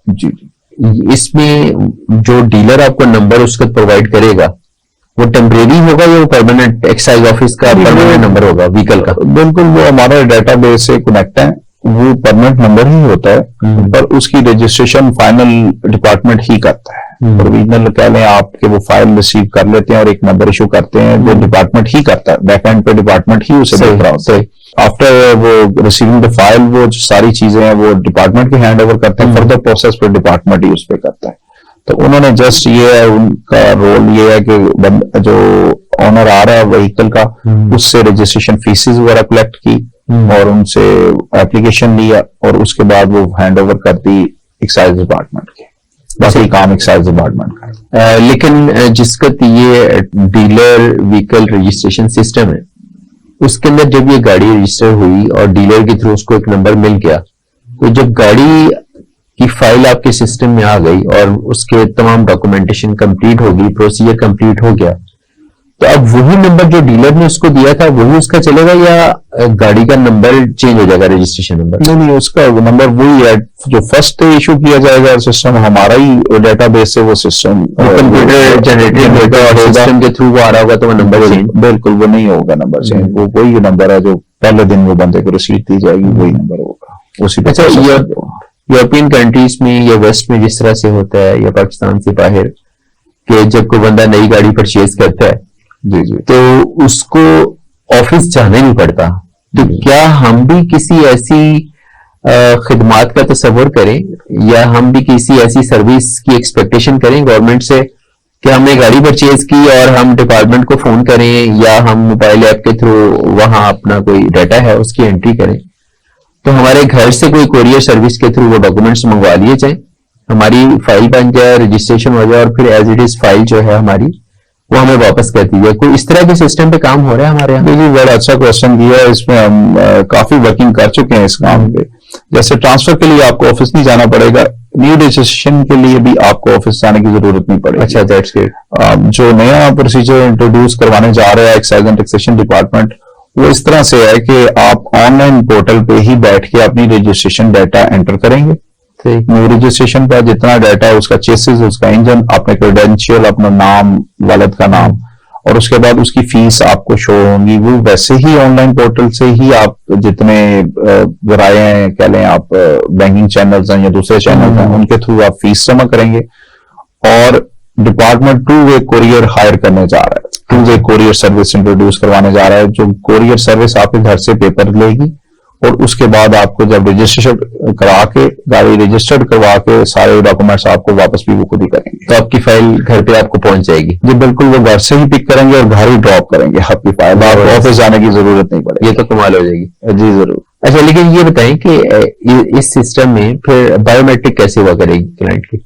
जी जी, इसमें जो डीलर आपको नंबर उसका प्रोवाइड करेगा, वो टेम्परेरी होगा या वो परमानेंट एक्साइज ऑफिस का परमानेंट नंबर होगा व्हीकल का? बिल्कुल, वो हमारे डेटाबेस से कनेक्ट है, वो परमानेंट नंबर ही होता है, पर उसकी रजिस्ट्रेशन फाइनल डिपार्टमेंट ही करता है। प्रोविजनल कह लें आपके, वो फाइल रिसीव कर लेते हैं और एक नंबर इशू करते हैं, वो डिपार्टमेंट ही करता है, बैक एंड पे डिपार्टमेंट ही उसे देख रहा होता है। आफ्टर वो रिसीविंग द फाइल, वो जो सारी चीजें हैं वो डिपार्टमेंट के हैंड ओवर करते हैं, फर्दर प्रोसेस पर डिपार्टमेंट ही उस पर करता है। तो उन्होंने जस्ट ये है, उनका रोल ये है कि जो ऑनर आ रहा है व्हीकल का, उससे रजिस्ट्रेशन फीसिस वगैरह कलेक्ट की और उनसे एप्लीकेशन लिया और उसके बाद वो हैंड ओवर कर दी एक्साइज डिपार्टमेंट के। बाकी काम एक्साइज डिपार्टमेंट का। लेकिन जिसका ये डीलर व्हीकल रजिस्ट्रेशन सिस्टम है, उसके अंदर जब ये गाड़ी रजिस्टर हुई और डीलर के थ्रू उसको एक नंबर मिल गया, तो जब गाड़ी की फाइल आपके सिस्टम में आ गई और उसके तमाम डॉक्यूमेंटेशन कंप्लीट हो गई, प्रोसीजर कंप्लीट हो गया, तो अब वही नंबर जो डीलर ने उसको दिया था वही उसका चलेगा या गाड़ी का नंबर चेंज हो जाएगा, रजिस्ट्रेशन नंबर? नहीं, उसका नंबर वही है जो फर्स्ट इशू किया जाएगा। सिस्टम हमारा ही डेटाबेस से वो सिस्टम कंप्यूटर जनरेटेड होगा और सिस्टम के थ्रू वो आ रहा होगा, तो वो नंबर चेंज? बिल्कुल, वो नहीं होगा नंबर चेंज, वो वही नंबर है जो पहले दिन वो बंदे को रसीद दी जाएगी, वही नंबर होगा उसी। अच्छा, यूरोपियन कंट्रीज में या वेस्ट में जिस तरह से होता है या पाकिस्तान से बाहर, कि जब कोई बंदा नई गाड़ी परचेज करता है जी जी, तो उसको ऑफिस जाना नहीं पड़ता, तो क्या हम भी किसी ऐसी खिदमात का तस्वर करें या हम भी किसी ऐसी सर्विस की एक्सपेक्टेशन करें गवर्नमेंट से कि हमने गाड़ी परचेज की और हम डिपार्टमेंट को फोन करें या हम मोबाइल ऐप के थ्रू वहां अपना कोई डाटा है उसकी एंट्री करें, तो हमारे घर से कोई कोरियर सर्विस के थ्रू वो डॉक्यूमेंट्स मंगवा लिए जाए, हमारी फाइल बन जाए, रजिस्ट्रेशन हो जाए और फिर एज इट इज फाइल जो है हमारी वो हमें वापस कर दी जाए? कोई इस तरह के सिस्टम पे काम हो रहा है हमारे यहाँ? देखिए, बड़ा अच्छा क्वेश्चन किया है। इसमें हम काफी वर्किंग कर चुके हैं इस काम पे। जैसे ट्रांसफर के लिए आपको ऑफिस नहीं जाना पड़ेगा, न्यू रजिस्ट्रेशन के लिए भी आपको ऑफिस जाने की जरूरत नहीं पड़ेगी। अच्छा, दैट्स ग्रेट। जो नया प्रोसीजर इंट्रोड्यूस करवाने जा रहा है एक्साइज एंड टैक्सेशन डिपार्टमेंट, वो इस तरह से है कि आप ऑनलाइन पोर्टल पे ही बैठ के अपनी रजिस्ट्रेशन डाटा एंटर करेंगे। न्यू रजिस्ट्रेशन का जितना डाटा है, उसका चेसिस, उसका इंजन, अपने क्रेडेंशियल, अपना नाम, वालिद का नाम, और उसके बाद उसकी फीस आपको शो होंगी। वो वैसे ही ऑनलाइन पोर्टल से ही आप जितने जराए हैं, कह लें आप बैंकिंग चैनल्स हैं या दूसरे चैनल हैं, उनके थ्रू आप फीस जमा करेंगे। और डिपार्टमेंट 2 वे कोरियर हायर करने जा रहा है, 2 वे कोरियर सर्विस इंट्रोड्यूस करवाने जा रहा है, जो कोरियर सर्विस आपके घर से पेपर लेगी और उसके बाद आपको जब रजिस्ट्रेशन करा के, गाड़ी रजिस्टर्ड करवा के, सारे डॉक्यूमेंट्स आपको वापस भी वो खुद ही करेंगे। तो आपकी फाइल घर पे आपको पहुंच जाएगी? जी बिल्कुल, वो घर से ही पिक करेंगे और घर ही ड्रॉप करेंगे आपकी फाइल, आपको ऑफिस जाने की जरूरत नहीं पड़ेगी। ये तो कमाल हो जाएगी। जी जरूर। अच्छा, लेकिन ये बताएं कि इस सिस्टम में फिर बायोमेट्रिक कैसे हुआ करेगी क्लाइंट की?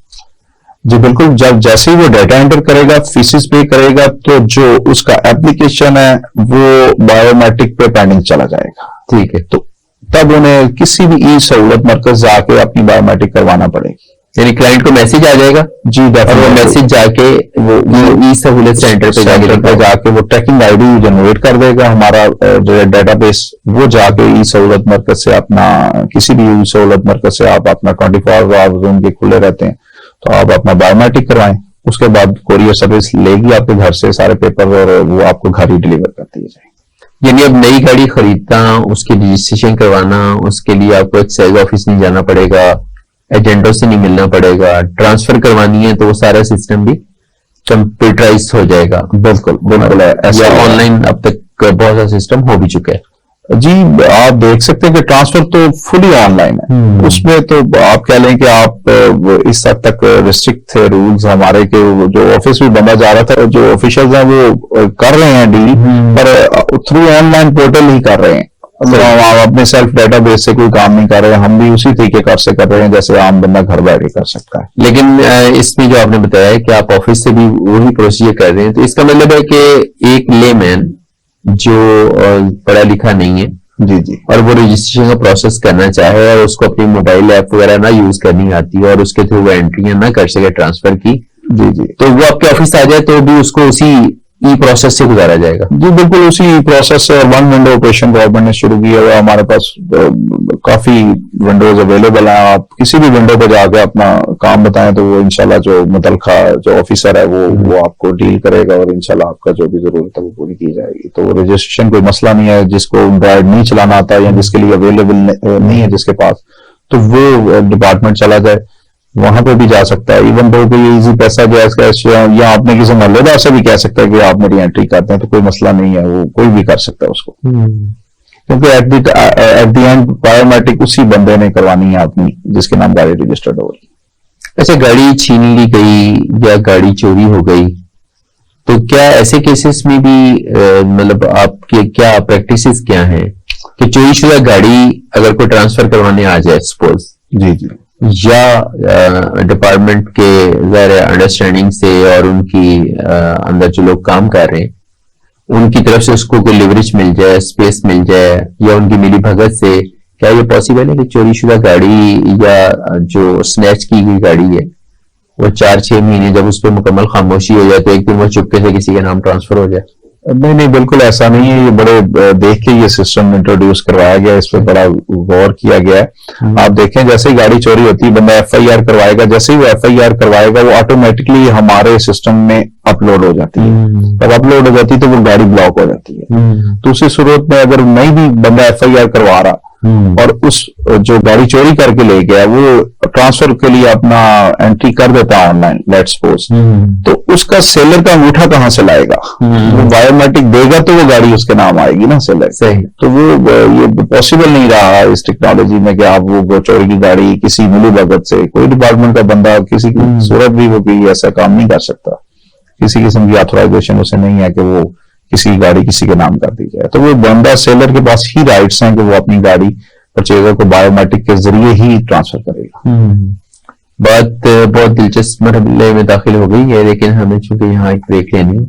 जी बिल्कुल, जब जैसे ही वो डाटा एंटर करेगा, फीसिस पे करेगा, तो जो उसका एप्लीकेशन है वो बायोमेट्रिक पे पेंडिंग चला जाएगा। ठीक है, तो तब उन्हें किसी भी ई सहूलत मरकज जाके अपनी बायोमेट्रिक करवाना पड़ेगी। यानी क्लाइंट को मैसेज आ जाएगा जी, और वो मैसेज जाके वो ई सहूलत सेंटर पे जाके वो ट्रैकिंग आईडी जनरेट कर देगा हमारा जो डेटाबेस, वो जाके ई सहूलत मरकज से अपना किसी भी ई सहूलत मरकज से आप अपना 24 आवर्स उनके खुले रहते हैं, तो आप अपना बायोमेट्रिक करवाएं। उसके बाद कोरियर सर्विस लेगी आपके घर से सारे पेपर और वो आपको घर ही डिलीवर कर दिए जाएंगे। यानी अब नई गाड़ी खरीदना, उसकी रजिस्ट्रेशन करवाना, उसके लिए आपको एक्साइज ऑफिस नहीं जाना पड़ेगा, एजेंटों से नहीं मिलना पड़ेगा, ट्रांसफर करवानी है तो वो सारा सिस्टम भी कंप्यूटराइज हो जाएगा। बिल्कुल बिल्कुल, या ऑनलाइन अब तक बहुत सा सिस्टम हो भी चुका है। जी, आप देख सकते हैं कि ट्रांसफर तो फुली ऑनलाइन है। उसमें तो आप कह लें कि आप इस हद तक रिस्ट्रिक्ट थे रूल्स हमारे के, जो ऑफिस में बंदा जा रहा था, जो ऑफिशियल्स हैं वो कर रहे हैं डील, पर थ्रू ऑनलाइन पोर्टल ही कर रहे हैं। हम अपने सेल्फ डेटाबेस से कोई काम नहीं कर रहे हैं, हम भी उसी तरीके से कर रहे हैं जैसे आम बंदा घर बैठ के कर सकता है। लेकिन इसमें जो आपने बताया है कि आप ऑफिस से भी वही प्रोसीजर कर रहे हैं, तो इसका मतलब है कि एक लेमैन जो पढ़ा लिखा नहीं है जी जी, और वो रजिस्ट्रेशन का प्रोसेस करना चाहे और उसको अपनी मोबाइल ऐप वगैरह ना यूज करनी आती है और उसके थ्रू वो एंट्रियां ना कर सके ट्रांसफर की, जी जी, तो वो आपके ऑफिस आ जाए तो भी उसको उसी ई प्रोसेस से गुजारा जाएगा। जी बिल्कुल, उसी प्रोसेस से। और वन विंडो ऑपरेशन गवर्नमेंट ने शुरू किया है, हमारे पास काफी विंडोज अवेलेबल हैं। आप किसी भी विंडो पर जाकर अपना काम बताएं तो वो इंशाल्लाह जो मुतलका जो ऑफिसर है वो आपको डील करेगा और इंशाल्लाह आपका जो भी जरूरत है वो पूरी की जाएगी। तो रजिस्ट्रेशन कोई मसला नहीं है। जिसको एंड्रॉइड नहीं चलाना आता या जिसके लिए अवेलेबल नहीं है जिसके पास, तो वो डिपार्टमेंट चला जाए, वहां पे भी जा सकता है। इवन दो कोई इजी पैसा गैस कैश या आपने किसी मोहल्लेदार से भी कह सकता है कि आप मेरी एंट्री करते हैं, तो कोई मसला नहीं है, वो कोई भी कर सकता है उसको। क्योंकि एट द एंड बायोमेट्रिक उसी बंदे ने करवानी है अपनी जिसके नाम गाड़ी रजिस्टर्ड हो रही। ऐसे गाड़ी छीन ली गई या गाड़ी चोरी हो गई, तो क्या ऐसे केसेस में भी मतलब आपके क्या प्रैक्टिसेस क्या हैं कि चोरीशुदा गाड़ी अगर कोई ट्रांसफर करवाने आ जाए सपोज, जी जी, या डिपार्टमेंट के ज़ाहिर अंडरस्टैंडिंग से और उनकी अंदर जो लोग काम कर रहे हैं उनकी तरफ से उसको कोई लिवरेज मिल जाए, स्पेस मिल जाए, या उनकी मिली भगत से, क्या ये पॉसिबल है कि चोरीशुदा गाड़ी या जो स्नैच की गई गाड़ी है वो 4-6 महीने जब उस पर मुकम्मल खामोशी हो जाए तो एक दिन वो चुपके से किसी के नाम ट्रांसफर हो जाए? नहीं नहीं, बिल्कुल ऐसा नहीं है। ये बड़े देख के ये सिस्टम इंट्रोड्यूस करवाया गया, इस पर बड़ा गौर किया गया है। आप देखें, जैसे ही गाड़ी चोरी होती है बंदा FIR करवाएगा, जैसे ही वो FIR करवाएगा वो ऑटोमेटिकली हमारे सिस्टम में अपलोड हो जाती है। तब अपलोड हो जाती है तो वो गाड़ी ब्लॉक हो जाती है। तो उसी सूरत में अगर नहीं भी बंदा FIR करवा रहा और उस जो गाड़ी चोरी करके ले गया वो ट्रांसफर के लिए अपना एंट्री कर देता है ऑनलाइन, लेट्स सपोज, तो उसका सेलर का अंगूठा कहां से लाएगा? वो बायोमेट्रिक देगा तो वो गाड़ी उसके नाम आएगी ना सेलर। सही। तो वो ये पॉसिबल नहीं रहा इस टेक्नोलॉजी में कि आप वो चोरी की गाड़ी किसी मिली भगत से, कोई डिपार्टमेंट का बंदा किसी की सूरत भी वो भी ऐसा काम नहीं कर सकता। किसी किस्म की ऑथराइजेशन उसे नहीं है कि वो किसी की गाड़ी किसी के नाम कर दी जाए। तो वो बंदा सेलर के पास ही राइट्स हैं कि वो अपनी गाड़ी परचेजर को बायोमेट्रिक के जरिए ही ट्रांसफर करेगा। बात बहुत दिलचस्प मरहले में दाखिल हो गई है, लेकिन हमें चूंकि यहाँ एक ब्रेक लेनी है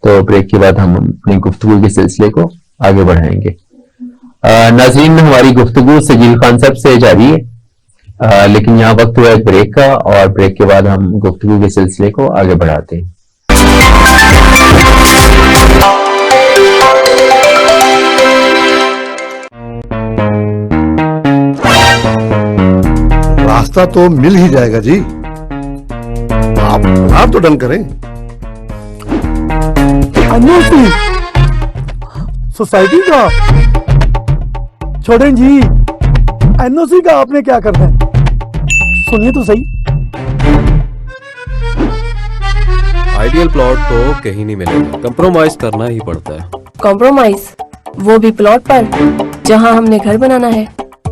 तो ब्रेक के बाद हम अपनी गुफ्तगू के सिलसिले को आगे बढ़ाएंगे। नाज़रीन, हमारी गुफ्तगू सजील खान साहब से जारी है, लेकिन यहाँ वक्त हुआ एक ब्रेक का और ब्रेक के बाद हम गुफ्तगू के सिलसिले को आगे बढ़ाते हैं। रास्ता तो मिल ही जाएगा जी, आप तो डन करें। सोसाइटी का छोड़ें जी, NOC का आपने क्या करना है? सुनिए तो सही। आइडियल प्लॉट तो कहीं नहीं मिलेगा, कंप्रोमाइज करना ही पड़ता है। कॉम्प्रोमाइज? वो भी प्लॉट पर जहां हमने घर बनाना है।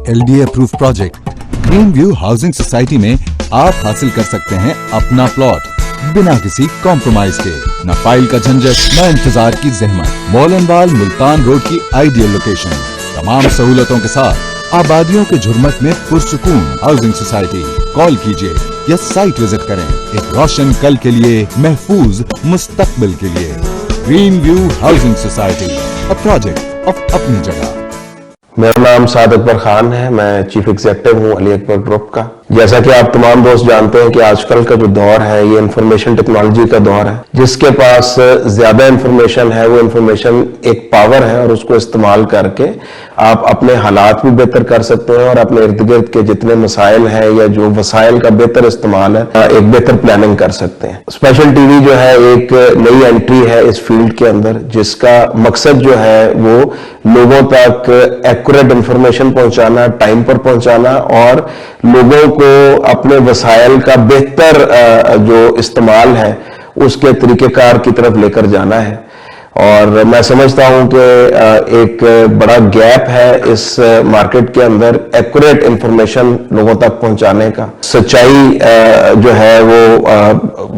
LDA approve project green view housing society में आप हासिल कर सकते हैं अपना प्लॉट बिना किसी कॉम्प्रोमाइज के। न फाइल का झंझट, न इंतजार की जहमत। मौलनवाल मुल्तान रोड की आइडियल लोकेशन, तमाम सहूलतों के साथ आबादियों के झुरमट में पुरसुकून हाउसिंग सोसाइटी। कॉल कीजिए या साइट विजिट करें एक रोशन कल के लिए, महफूज मुस्तकबिल के लिए। Green view housing society, a project of अपनी जगह। मेरा नाम साद अकबर खान है, मैं चीफ एग्जीक्यूटिव हूं अली अकबर ग्रुप का। जैसा कि आप तमाम दोस्त जानते हैं कि आजकल का जो दौर है ये इंफॉर्मेशन टेक्नोलॉजी का दौर है। जिसके पास ज्यादा इंफॉर्मेशन है वो इंफॉर्मेशन एक पावर है और उसको इस्तेमाल करके आप अपने हालात भी बेहतर कर सकते हैं और अपने इर्द गिर्द के जितने मसाइल हैं या जो वसाइल का बेहतर इस्तेमाल है एक बेहतर प्लानिंग कर सकते हैं। स्पेशल टीवी जो है एक नई एंट्री है इस फील्ड के अंदर, जिसका मकसद जो है वो लोगों तक एक्यूरेट इंफॉर्मेशन पहुंचाना, टाइम पर पहुंचाना और लोगों को अपने वसाइल का बेहतर जो इस्तेमाल है उसके तरीकेकार की तरफ लेकर जाना है। और मैं समझता हूं कि एक बड़ा गैप है इस मार्केट के अंदर एक्यूरेट इंफॉर्मेशन लोगों तक पहुंचाने का। सच्चाई जो है वो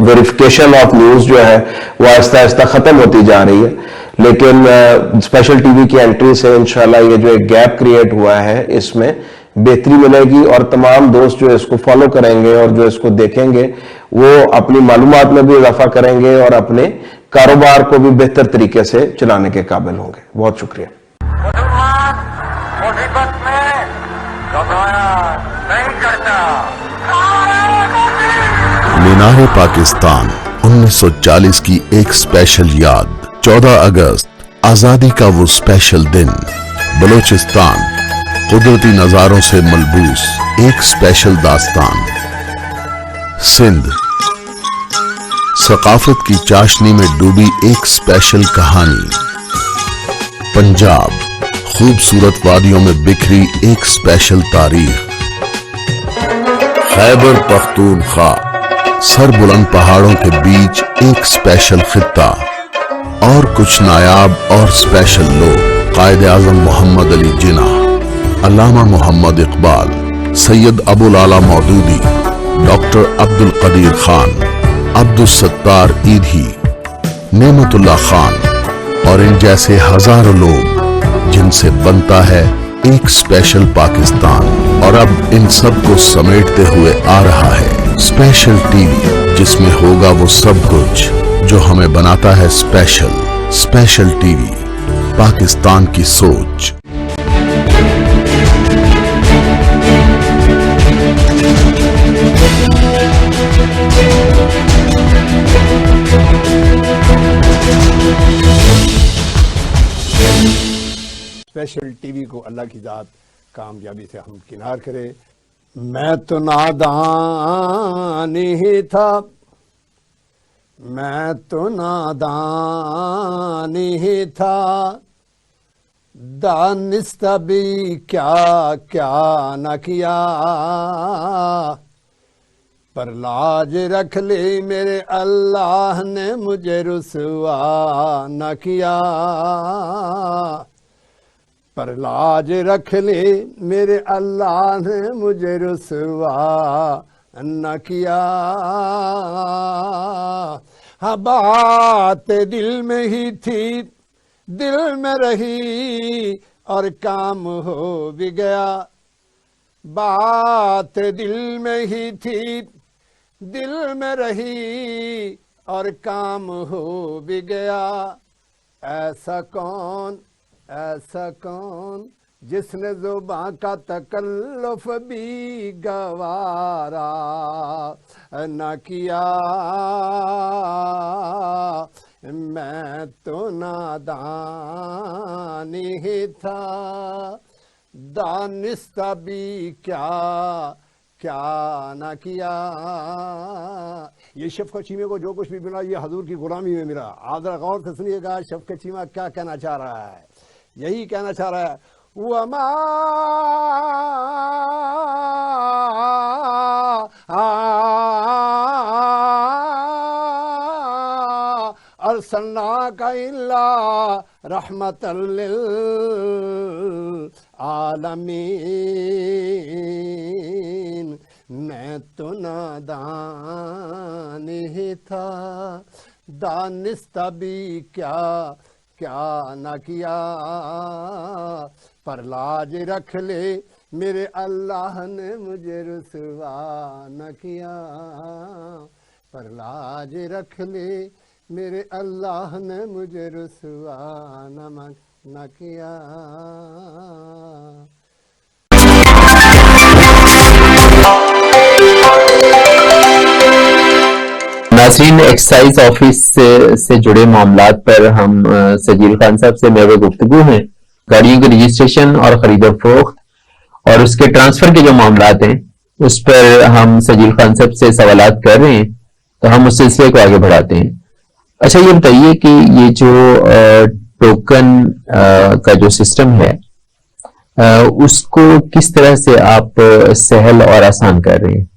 वेरिफिकेशन ऑफ न्यूज जो है वो आहिस्ता आहिस्ता खत्म होती जा रही है, लेकिन स्पेशल टीवी की एंट्री से इंशाल्लाह ये जो एक गैप क्रिएट हुआ है इसमें बेहतरी मिलेगी और तमाम दोस्त जो इसको फॉलो करेंगे और जो इसको देखेंगे वो अपनी मालूमात में भी इजाफा करेंगे और अपने कारोबार को भी बेहतर तरीके से चलाने के काबिल होंगे। बहुत शुक्रिया। मुसीबत में घबराया नहीं करता। मीनार पाकिस्तान 1940 की एक स्पेशल याद। 14 अगस्त आजादी का वो स्पेशल दिन। बलोचिस्तान कुदरती नजारों से मलबूस एक स्पेशल दास्तान। सिंध सकाफत की चाशनी में डूबी एक स्पेशल कहानी। पंजाब खूबसूरत वादियों में बिखरी एक स्पेशल तारीख। खैबर पख्तूनख्वा सर बुलंद पहाड़ों के बीच एक स्पेशल खित्ता। और कुछ नायाब और स्पेशल लोग। कायद आजम मोहम्मद अली जिन्ना, अल्लामा मोहम्मद इकबाल, सैयद अबुल आला मौदूदी, डॉक्टर अब्दुल कदीर खान, अब्दुल सत्तार ईधी, नेमतुल्लाह खान और इन जैसे हजारों लोग जिनसे बनता है एक स्पेशल पाकिस्तान। और अब इन सब को समेटते हुए आ रहा है स्पेशल टीवी, जिसमें होगा वो सब कुछ जो हमें बनाता है स्पेशल। स्पेशल टीवी, पाकिस्तान की सोच। स्पेशल टीवी को अल्लाह की जात कामयाबी से हम किनार करें। मैं तो नादान ही था, मैं तो नादान ही था, दानिस्ता भी क्या क्या न किया, पर लाज रख ली मेरे अल्लाह ने मुझे रुसवा न किया, पर लाज रख ली मेरे अल्लाह ने मुझे रुसवा न किया। हाँ बात दिल में ही थी, दिल में रही और काम हो भी गया। बात दिल में ही थी, दिल में रही और काम हो भी गया। ऐसा कौन, ऐसा कौन जिसने जुबां का तकल्लुफ भी गवारा न किया। मैं तो नादान ही था, दानिस्ता भी क्या क्या न किया। ये शफ़क़त चीमा को जो कुछ भी मिला ये हजूर की गुलामी में मिला। आदर गौर से सुनिएगा शफ़क़त चीमा क्या कहना चाह रहा है। यही कहना चाह रहा है, वमा अरसलना का इल्ला रहमतल लिल आलमीन। मैं तो नादान ही था, दानिस्ता भी क्या क्या न किया, पर लाज रख ले मेरे अल्लाह ने मुझे रुसवा न किया, पर लाज रख ले मेरे अल्लाह ने मुझे रुसवा न किया। नाज़रीन, एक्साइज ऑफिस से जुड़े मामलात पर हम सजील खान साहब से मेरे गुफ्तगू हैं। गाड़ियों के रजिस्ट्रेशन और खरीद और फरोख्त और उसके ट्रांसफर के जो मामलात हैं उस पर हम सजील खान साहब से सवालात कर रहे हैं, तो हम उस सिलसिले को आगे बढ़ाते हैं। अच्छा, ये बताइए कि ये जो टोकन का जो सिस्टम है उसको किस तरह से आप सहल और आसान कर रहे हैं?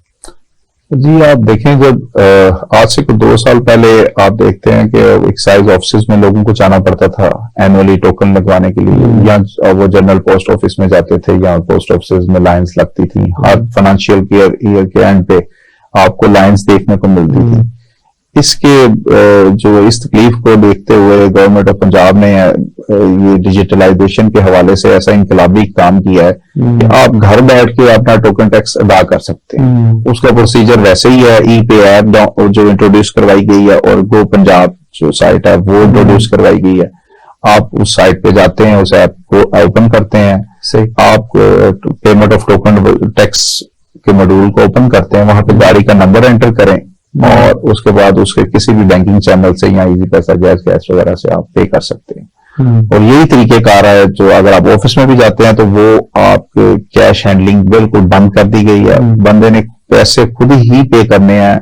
जी, आप देखें, जब आज से कुछ 2 साल पहले आप देखते हैं कि एक्साइज ऑफिस में लोगों को जाना पड़ता था एनुअली टोकन लगवाने के लिए, या वो जनरल पोस्ट ऑफिस में जाते थे या पोस्ट ऑफिस में लाइंस लगती थी। हर फाइनेंशियल ईयर के एंड पे आपको लाइंस देखने को मिलती थी। इसके जो इस तकलीफ को देखते हुए गवर्नमेंट ऑफ पंजाब ने ये डिजिटलाइजेशन के हवाले से ऐसा इंकलाबी काम किया है कि आप घर बैठ के अपना टोकन टैक्स अदा कर सकते हैं। उसका प्रोसीजर वैसे ही है। ई पे ऐप जो इंट्रोड्यूस करवाई गई है और गो पंजाब जो साइट है वो इंट्रोड्यूस करवाई गई है। आप उस साइट पे जाते हैं, उस ऐप को ओपन करते हैं, आप पेमेंट ऑफ टोकन टैक्स के मॉड्यूल को ओपन करते हैं, वहां पे गाड़ी का नंबर एंटर करें और उसके बाद उसके किसी भी बैंकिंग चैनल से या इजी पैसा, जैज कैश वगैरह से आप पे कर सकते हैं। और यही तरीकेकार है जो अगर आप ऑफिस में भी जाते हैं तो वो आप कैश हैंडलिंग बिल्कुल बंद कर दी गई है। बंदे ने पैसे खुद ही पे करने हैं,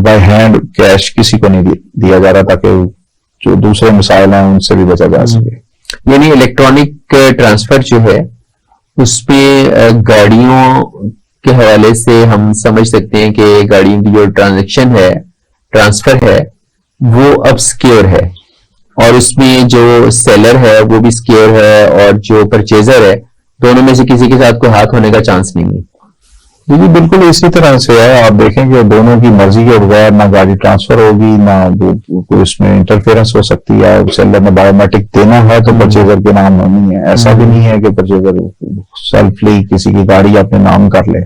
बाय हैंड कैश किसी को नहीं दिया जा रहा, ताकि जो दूसरे मिसाइल हैं उनसे भी बचा जा सके। यानी इलेक्ट्रॉनिक ट्रांसफर जो है उसमें गाड़ियों के हवाले से हम समझ सकते हैं कि गाड़ियों की जो ट्रांजैक्शन है, ट्रांसफर है, वो अब सिक्योर है और उसमें जो सेलर है वो भी सिक्योर है और जो परचेजर है, दोनों में से किसी के साथ कोई हाथ होने का चांस नहीं है। जी बिल्कुल इसी तरह से है। आप देखें कि दोनों की मर्जी के बगैर ना गाड़ी ट्रांसफर होगी, ना कोई उसमें इंटरफेरेंस हो सकती है। सेलर ने बायोमेट्रिक देना है तो परचेजर के नाम नहीं है। ऐसा भी नहीं है कि परचेजर सेल्फली किसी की गाड़ी अपने नाम कर ले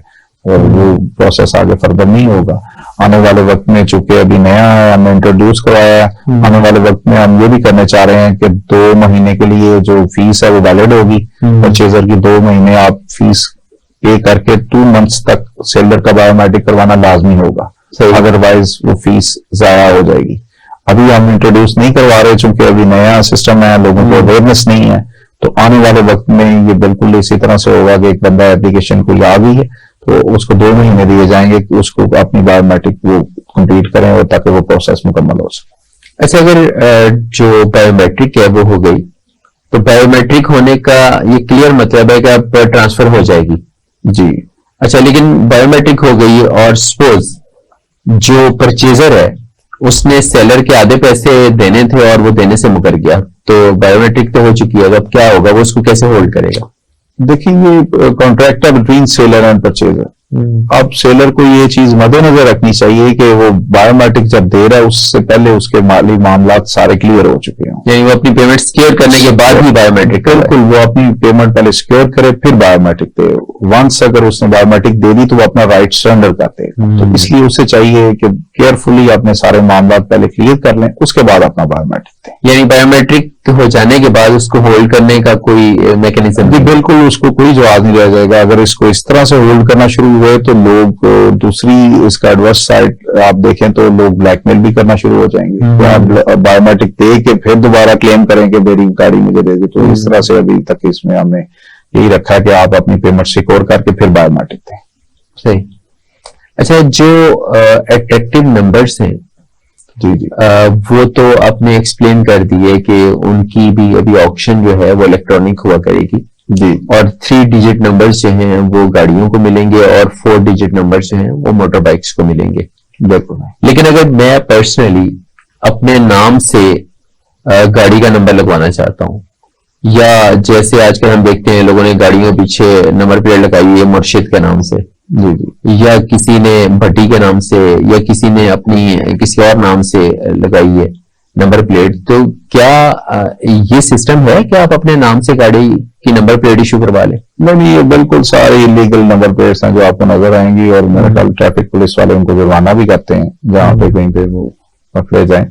और वो प्रोसेस आगे फर्दर नहीं होगा। आने वाले वक्त में, चूंकि अभी नया है, हमने इंट्रोड्यूस करवाया है, आने वाले वक्त में हम ये भी करने चाह रहे हैं कि 2 महीने के लिए जो फीस है वो वैलिड होगी। परचेजर की 2 महीने आप फीस पे करके 2 मंथ्स तक सेलर का बायोमेट्रिक करवाना लाजमी होगा, अदरवाइज वो फीस जाया हो जाएगी। अभी हम इंट्रोड्यूस नहीं करवा रहे चूंकि अभी नया सिस्टम है, लोगों को अवेयरनेस नहीं है। तो आने वाले वक्त में ये बिल्कुल इसी तरह से होगा कि एक बंदा एप्लीकेशन कोई आ गई है तो उसको 2 महीने दिए जाएंगे कि उसको अपनी बायोमेट्रिक वो कंप्लीट करें और ताकि वो प्रोसेस मुकम्मल हो सके। अच्छा, अगर जो बायोमेट्रिक है वो हो गई तो बायोमेट्रिक होने का ये क्लियर मतलब है कि अब ट्रांसफर हो जाएगी? जी। अच्छा, लेकिन बायोमेट्रिक हो गई और सपोज जो परचेजर है उसने सेलर के आधे पैसे देने थे और वो देने से मुकर गया, तो बायोमेट्रिक तो हो चुकी है, अब क्या होगा? वो उसको कैसे होल्ड करेगा? देखिए, ये कॉन्ट्रैक्ट है बिटवीन सेलर एंड परचेजर। अब सेलर को ये चीज मद्देनजर रखनी चाहिए कि वो बायोमेट्रिक जब दे रहा है उससे पहले उसके माली मामला सारे क्लियर हो चुके हों। यानी वो अपनी पेमेंट सिक्योर करने के बाद ही बायोमेट्रिक, बिल्कुल वो अपनी पेमेंट पहले सिक्योर करे फिर बायोमेट्रिक दे। वंस अगर उसने बायोमेट्रिक दे दी तो वो अपना राइट सरेंडर करते हैं। तो इसलिए उसे चाहिए कि केयरफुली अपने सारे मामला पहले क्लियर कर लें, उसके बाद अपना बायोमेट्रिक दें। यानी बायोमेट्रिक हो जाने के बाद उसको होल्ड करने का कोई मैकेनिज्म? जी बिल्कुल, उसको कोई जवाब नहीं रह जाएगा। अगर इसको इस तरह से होल्ड करना शुरू हुए तो लोग दूसरी इसका एडवर्स साइड आप देखें तो लोग ब्लैकमेल भी करना शुरू हो जाएंगे। बायोमेट्रिक दे के फिर दोबारा क्लेम करें कि मेरी गाड़ी मुझे दे दी। तो इस तरह से अभी तक इसमें हमने यही रखा है कि आप अपनी पेमेंट सिक्योर करके फिर बायोमेट्रिक दें। सही। अच्छा, जो अट्रैक्टिव नंबर्स हैं जी जी वो तो आपने एक्सप्लेन कर दिए कि उनकी भी अभी ऑक्शन जो है वो इलेक्ट्रॉनिक हुआ करेगी जी, और 3 डिजिट नंबर्स जो हैं वो गाड़ियों को मिलेंगे और 4 डिजिट नंबर्स जो हैं वो मोटर बाइक्स को मिलेंगे। बिल्कुल। लेकिन अगर मैं पर्सनली अपने नाम से गाड़ी का नंबर लगवाना चाहता हूँ, या जैसे आजकल हम देखते हैं लोगों ने गाड़ियों पीछे नंबर प्लेट लगाई है मुर्शिद के नाम से, जी जी, या किसी ने भट्टी के नाम से, या किसी ने अपनी किसी और नाम से लगाई है, नंबर प्लेट, तो क्या ये सिस्टम है कि आप अपने नाम से गाड़ी की नंबर प्लेट इशू करवा लें? नहीं, ये बिल्कुल सारे इलीगल नंबर प्लेट्स हैं जो आपको नजर आएंगी, और मेरे ख्याल ट्रैफिक पुलिस वाले उनको जुर्माना भी करते हैं जहां पे कहीं पे वो पकड़े जाएं।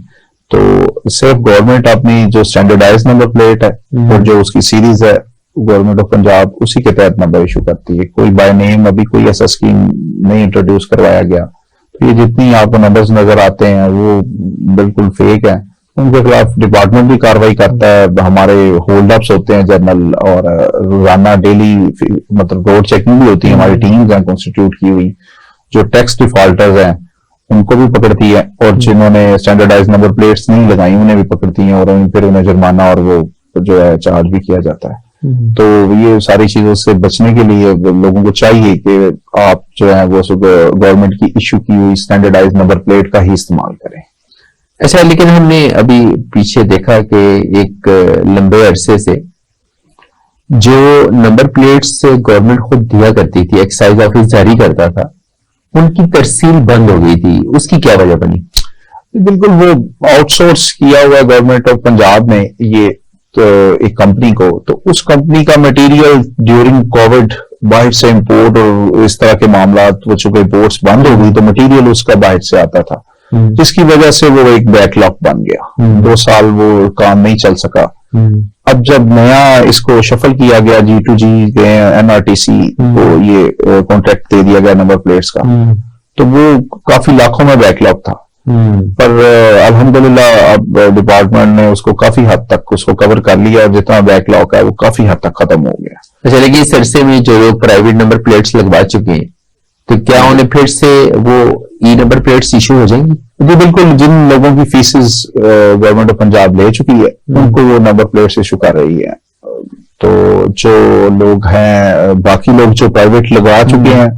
तो सिर्फ गवर्नमेंट अपनी जो स्टैंडर्डाइज नंबर प्लेट है और जो उसकी सीरीज है गवर्नमेंट ऑफ पंजाब, उसी के तहत नंबर इशू करती है। कोई बाय नेम अभी कोई ऐसा स्कीम नहीं इंट्रोड्यूस करवाया गया। तो ये जितनी आपको नंबर्स नजर आते हैं वो बिल्कुल फेक है, उनके खिलाफ डिपार्टमेंट भी कार्रवाई करता है। हमारे होल्ड अप्स होते हैं जनरल, और रोजाना डेली मतलब रोड चेकिंग भी होती है, हमारी टीम्स हैं कॉन्स्टिट्यूट की हुई, जो टैक्स डिफॉल्टर्स हैं उनको भी पकड़ती है, और जिन्होंने स्टैंडर्डाइज नंबर प्लेट्स नहीं लगाई उन्हें भी पकड़ती हैं, और फिर उन्हें जुर्माना और वो जो है चार्ज भी किया जाता है। तो ये सारी चीजों से बचने के लिए लोगों को चाहिए कि आप जो है वो गवर्नमेंट की इश्यू की हुई स्टैंडर्डाइज नंबर प्लेट का ही इस्तेमाल करें। अच्छा, लेकिन हमने अभी पीछे देखा कि एक लंबे अरसे से जो नंबर प्लेट्स गवर्नमेंट खुद दिया करती थी, एक्साइज ऑफिस जारी करता था, उनकी तरसील बंद हो गई थी, उसकी क्या वजह बनी? बिल्कुल, वो आउटसोर्स किया हुआ गवर्नमेंट ऑफ पंजाब ने ये तो एक कंपनी को, तो उस कंपनी का मटेरियल ड्यूरिंग कोविड बाहर से इंपोर्ट और इस तरह के मामला, वो चूंकि पोर्ट्स बंद हो गई तो मटेरियल उसका बाहर से आता था, जिसकी वजह से वो एक बैकलॉग बन गया। 2 साल वो काम नहीं चल सका। अब जब नया इसको शफल किया गया, G2G के NRTC को ये कॉन्ट्रैक्ट दे दिया गया नंबर प्लेट्स का, तो वो काफी लाखों में बैकलॉग था। पर अल्हम्दुलिल्लाह अब डिपार्टमेंट ने उसको काफी हद तक उसको कवर कर लिया, और जितना बैकलॉग है वो काफी हद तक खत्म हो गया। अच्छा, लेकिन इस अरसे में जो लोग प्राइवेट नंबर प्लेट्स लगवा चुके हैं, तो क्या उन्हें फिर से वो ई नंबर प्लेट्स इशू हो जाएंगी? जी बिल्कुल, जिन लोगों की फीसेस गवर्नमेंट ऑफ पंजाब ले चुकी है उनको वो नंबर प्लेट्स इशू कर रही है। तो जो लोग हैं, बाकी लोग जो प्राइवेट लगवा चुके हैं,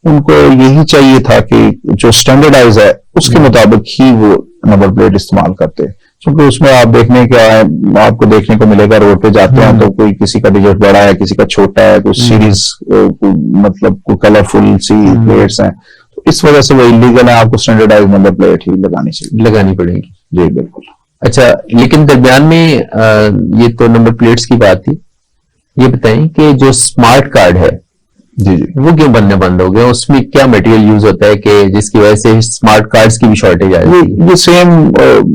उनको यही चाहिए था कि जो स्टैंडर्डाइज है उसके मुताबिक ही वो नंबर प्लेट इस्तेमाल करते, क्योंकि उसमें आप देखने क्या है, आपको देखने को मिलेगा रोड पे जाते हैं तो कोई किसी का डिजिट बड़ा है, किसी का छोटा है, कुछ सीरीज मतलब कोई कलरफुल सी प्लेट्स हैं, तो इस वजह से वो इलीगल है। आपको स्टैंडर्डाइज नंबर प्लेट ही लगानी पड़ेगी। जी बिल्कुल। अच्छा, लेकिन दरमियान में ये तो नंबर प्लेट्स की बात थी, ये बताएं कि जो स्मार्ट कार्ड है जी वो क्यों बनने बंद हो गया? उसमें क्या मटेरियल यूज होता है कि जिसकी वजह से स्मार्ट कार्ड्स की भी शॉर्टेज आ रही है? ये सेम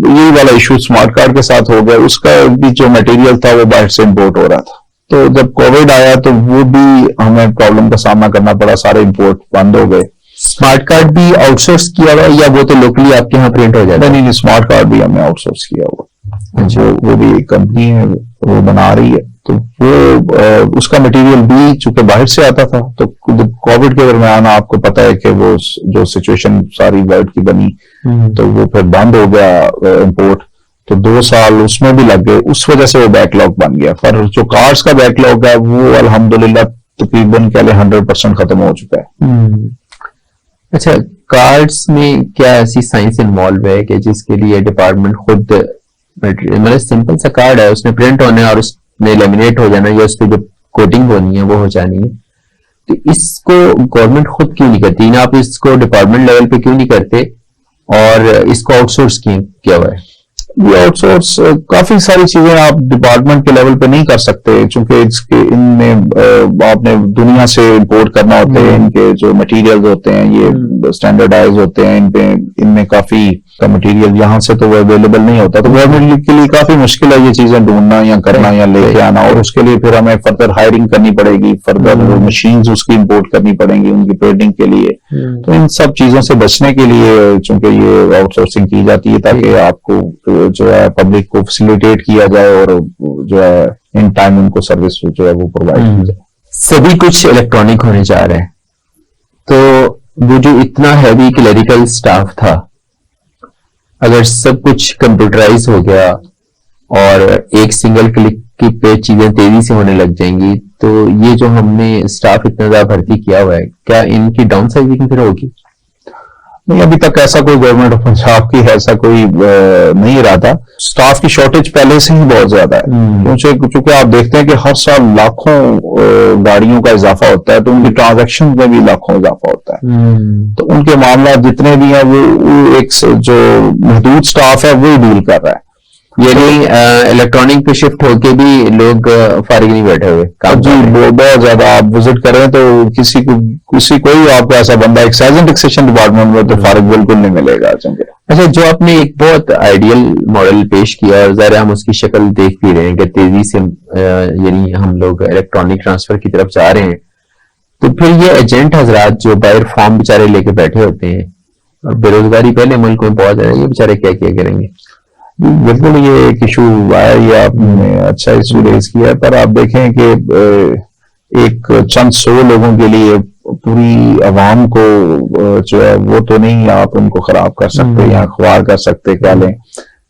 यही वाला इशू स्मार्ट कार्ड के साथ हो गया। उसका भी जो मटेरियल था वो बाहर से इंपोर्ट हो रहा था, तो जब कोविड आया तो वो भी हमें प्रॉब्लम का सामना करना पड़ा, सारे इंपोर्ट बंद हो गए। स्मार्ट कार्ड भी आउटसोर्स किया हुआ या वो तो लोकली आपके यहाँ प्रिंट हो जाता है? नहीं, स्मार्ट कार्ड भी हमने आउटसोर्स किया हुआ। अच्छा, वो भी एक कंपनी है वो बना रही है, तो वो उसका मटेरियल भी चूंकि बाहर से आता था, तो कोविड के दरमियान आपको पता है कि वो जो सिचुएशन सारी वर्ल्ड की बनी, तो वो फिर बंद हो गया इंपोर्ट, तो 2 साल उसमें भी लग गए, उस वजह से वो बैकलॉग बन गया। पर जो कार्ड्स का बैकलॉग है वो अल्हम्दुलिल्लाह तकरीबन 100% खत्म हो चुका है। अच्छा, कार्ड्स में क्या ऐसी साइंस इन्वॉल्व है कि जिसके लिए डिपार्टमेंट खुद, मतलब सिंपल सा कार्ड है, उसने प्रिंट होना है और उसमें लेमिनेट हो जाना, या उस पर जो कोटिंग होनी है वो हो जानी है, तो इसको गवर्नमेंट खुद क्यों नहीं करती? आप इसको डिपार्टमेंट लेवल पे क्यों नहीं करते और इसको आउटसोर्स किया हुआ है? ये आउटसोर्स काफी सारी चीजें आप डिपार्टमेंट के लेवल पे नहीं कर सकते, क्योंकि इनमें आपने दुनिया से इंपोर्ट करना होते हैं, इनके जो मटेरियल्स होते हैं ये स्टैंडर्डाइज होते हैं, इनमें काफी का मटेरियल यहाँ से तो अवेलेबल नहीं होता, तो गवर्नमेंट के लिए काफी मुश्किल है ये चीजें ढूंढना या करना या लेके आना, और उसके लिए फिर हमें फर्दर हायरिंग करनी पड़ेगी, फर्दर मशीन्स उसकी इंपोर्ट करनी पड़ेंगी उनकी ट्रेडिंग के लिए। तो इन सब चीजों से बचने के लिए चूंकि ये आउटसोर्सिंग की जाती है ताकि आपको जो है पब्लिक को फैसिलिटेट किया जाए और जो है इन टाइम उनको सर्विस जो है वो प्रोवाइड की जाए। सभी कुछ इलेक्ट्रॉनिक होने जा रहे हैं, तो वो जो इतना हैवी क्लरिकल स्टाफ था, अगर सब कुछ कंप्यूटराइज हो गया और एक सिंगल क्लिक की पे चीजें तेजी से होने लग जाएंगी, तो ये जो हमने स्टाफ इतना ज्यादा भर्ती किया हुआ है, क्या इनकी डाउन साइजिंग फिर होगी? नहीं, अभी तक ऐसा कोई गवर्नमेंट ऑफ पंजाब की ऐसा कोई नहीं रहा था। स्टाफ की शॉर्टेज पहले से ही बहुत ज्यादा है, क्योंकि आप देखते हैं कि हर साल लाखों गाड़ियों का इजाफा होता है, तो उनकी ट्रांजैक्शन में भी लाखों इजाफा होता है, तो उनके मामला जितने भी हैं वो एक जो महदूद स्टाफ है वो डील कर रहा है। यानी इलेक्ट्रॉनिक पे शिफ्ट होके भी लोग फारिग नहीं बैठे हुए काम जी, बहुत ज्यादा आप विजिट करें तो किसी कोई आपको ऐसा बंदा एक्साइज एंड टैक्सेशन डिपार्टमेंट में तो फारिग बिल्कुल नहीं मिलेगा। अच्छा, जो आपने एक बहुत आइडियल मॉडल पेश किया और ज़रा हम उसकी शक्ल देख भी रहे हैं कि तेजी से यानी हम लोग इलेक्ट्रॉनिक ट्रांसफर की तरफ जा रहे हैं, तो फिर ये एजेंट हजरात जो बाहर फॉर्म बेचारे लेके बैठे होते हैं और बेरोजगारी पहले मुल्क में बहुत है, ये बेचारे क्या क्या करेंगे? बिल्कुल, ये एक इशू आया, ये आपने अच्छा इशू रेज किया है, पर आप देखें कि एक चंद 100 लोगों के लिए पूरी आवाम को जो है वो तो नहीं आप उनको खराब कर सकते या अखबार कर सकते क्या लें,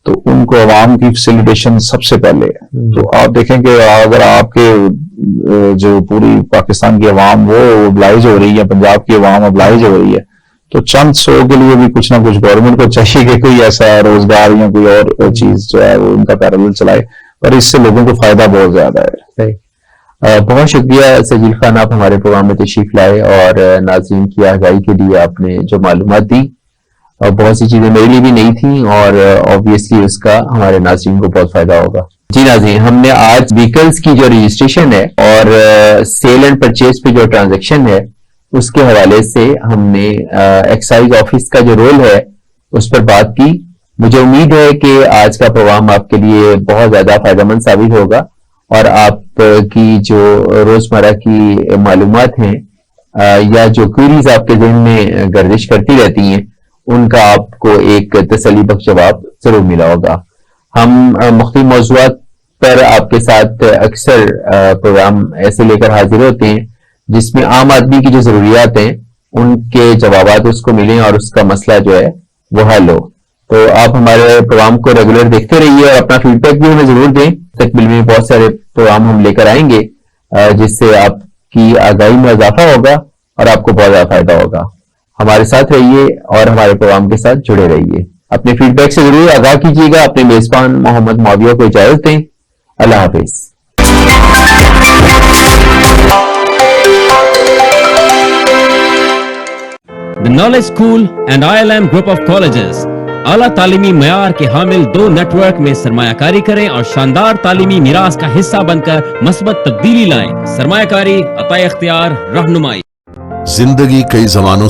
तो उनको आवाम की फैसिलिटेशन सबसे पहले है। तो आप देखें कि अगर आपके जो पूरी पाकिस्तान की आवाम वो ओबलाइज हो रही है, पंजाब की आवाम ओबलाइज हो रही है, तो चंद 100 के लिए भी कुछ ना कुछ गवर्नमेंट को चाहिए कि कोई ऐसा रोजगार या कोई और चीज जो है वो उनका पैरेलल चलाए, पर इससे लोगों को फायदा बहुत ज्यादा है। बहुत शुक्रिया सजील खान, आप हमारे प्रोग्राम में तशरीफ लाए और नाज़रीन की आगाही के लिए आपने जो मालूमात दी, और बहुत सी चीजें मेरे लिए भी नहीं थी और ऑब्वियसली उसका हमारे नाज़रीन को बहुत फायदा होगा। जी नाज़रीन, हमने आज व्हीकल्स की जो रजिस्ट्रेशन है और सेल एंड परचेज पे जो ट्रांजैक्शन है उसके हवाले से हमने एक्साइज ऑफिस का जो रोल है उस पर बात की। मुझे उम्मीद है कि आज का प्रोग्राम आपके लिए बहुत ज्यादा फायदेमंद साबित होगा और आपकी जो रोजमर्रा की मालूमात हैं या जो क्वेरीज आपके ज़हन में गर्दिश करती रहती हैं उनका आपको एक तसल्ली बख्श जवाब जरूर मिला होगा। हम मुख्तलिफ मौज़ूआत पर आपके साथ अक्सर प्रोग्राम ऐसे लेकर हाजिर होते हैं जिसमें आम आदमी की जो जरूरियात हैं उनके जवाबात उसको मिलें और उसका मसला जो है वो हल हो। तो आप हमारे प्रोग्राम को रेगुलर देखते रहिए और अपना फीडबैक भी हमें जरूर दें। तकमील में बहुत सारे प्रोग्राम हम लेकर आएंगे जिससे आपकी आगाही में इजाफा होगा और आपको बहुत ज्यादा फायदा होगा। हमारे साथ रहिए और हमारे प्रोग्राम के साथ जुड़े रहिए। अपने फीडबैक से जरूर आगाह कीजिएगा। अपने मेजबान मोहम्मद मौविया को इजाजत दें। अल्लाह हाफिज। The Knowledge School and ILM Group of Colleges आला तालीमी मयार के हामिल 2 नेटवर्क में सरमायाकारी करें और शानदार तालीमी मीरास का हिस्सा बनकर मस्बत तब्दीली लाएं। सरमायाकारी, अता इख्तियार, रहनुमाई। जिंदगी कई जमानों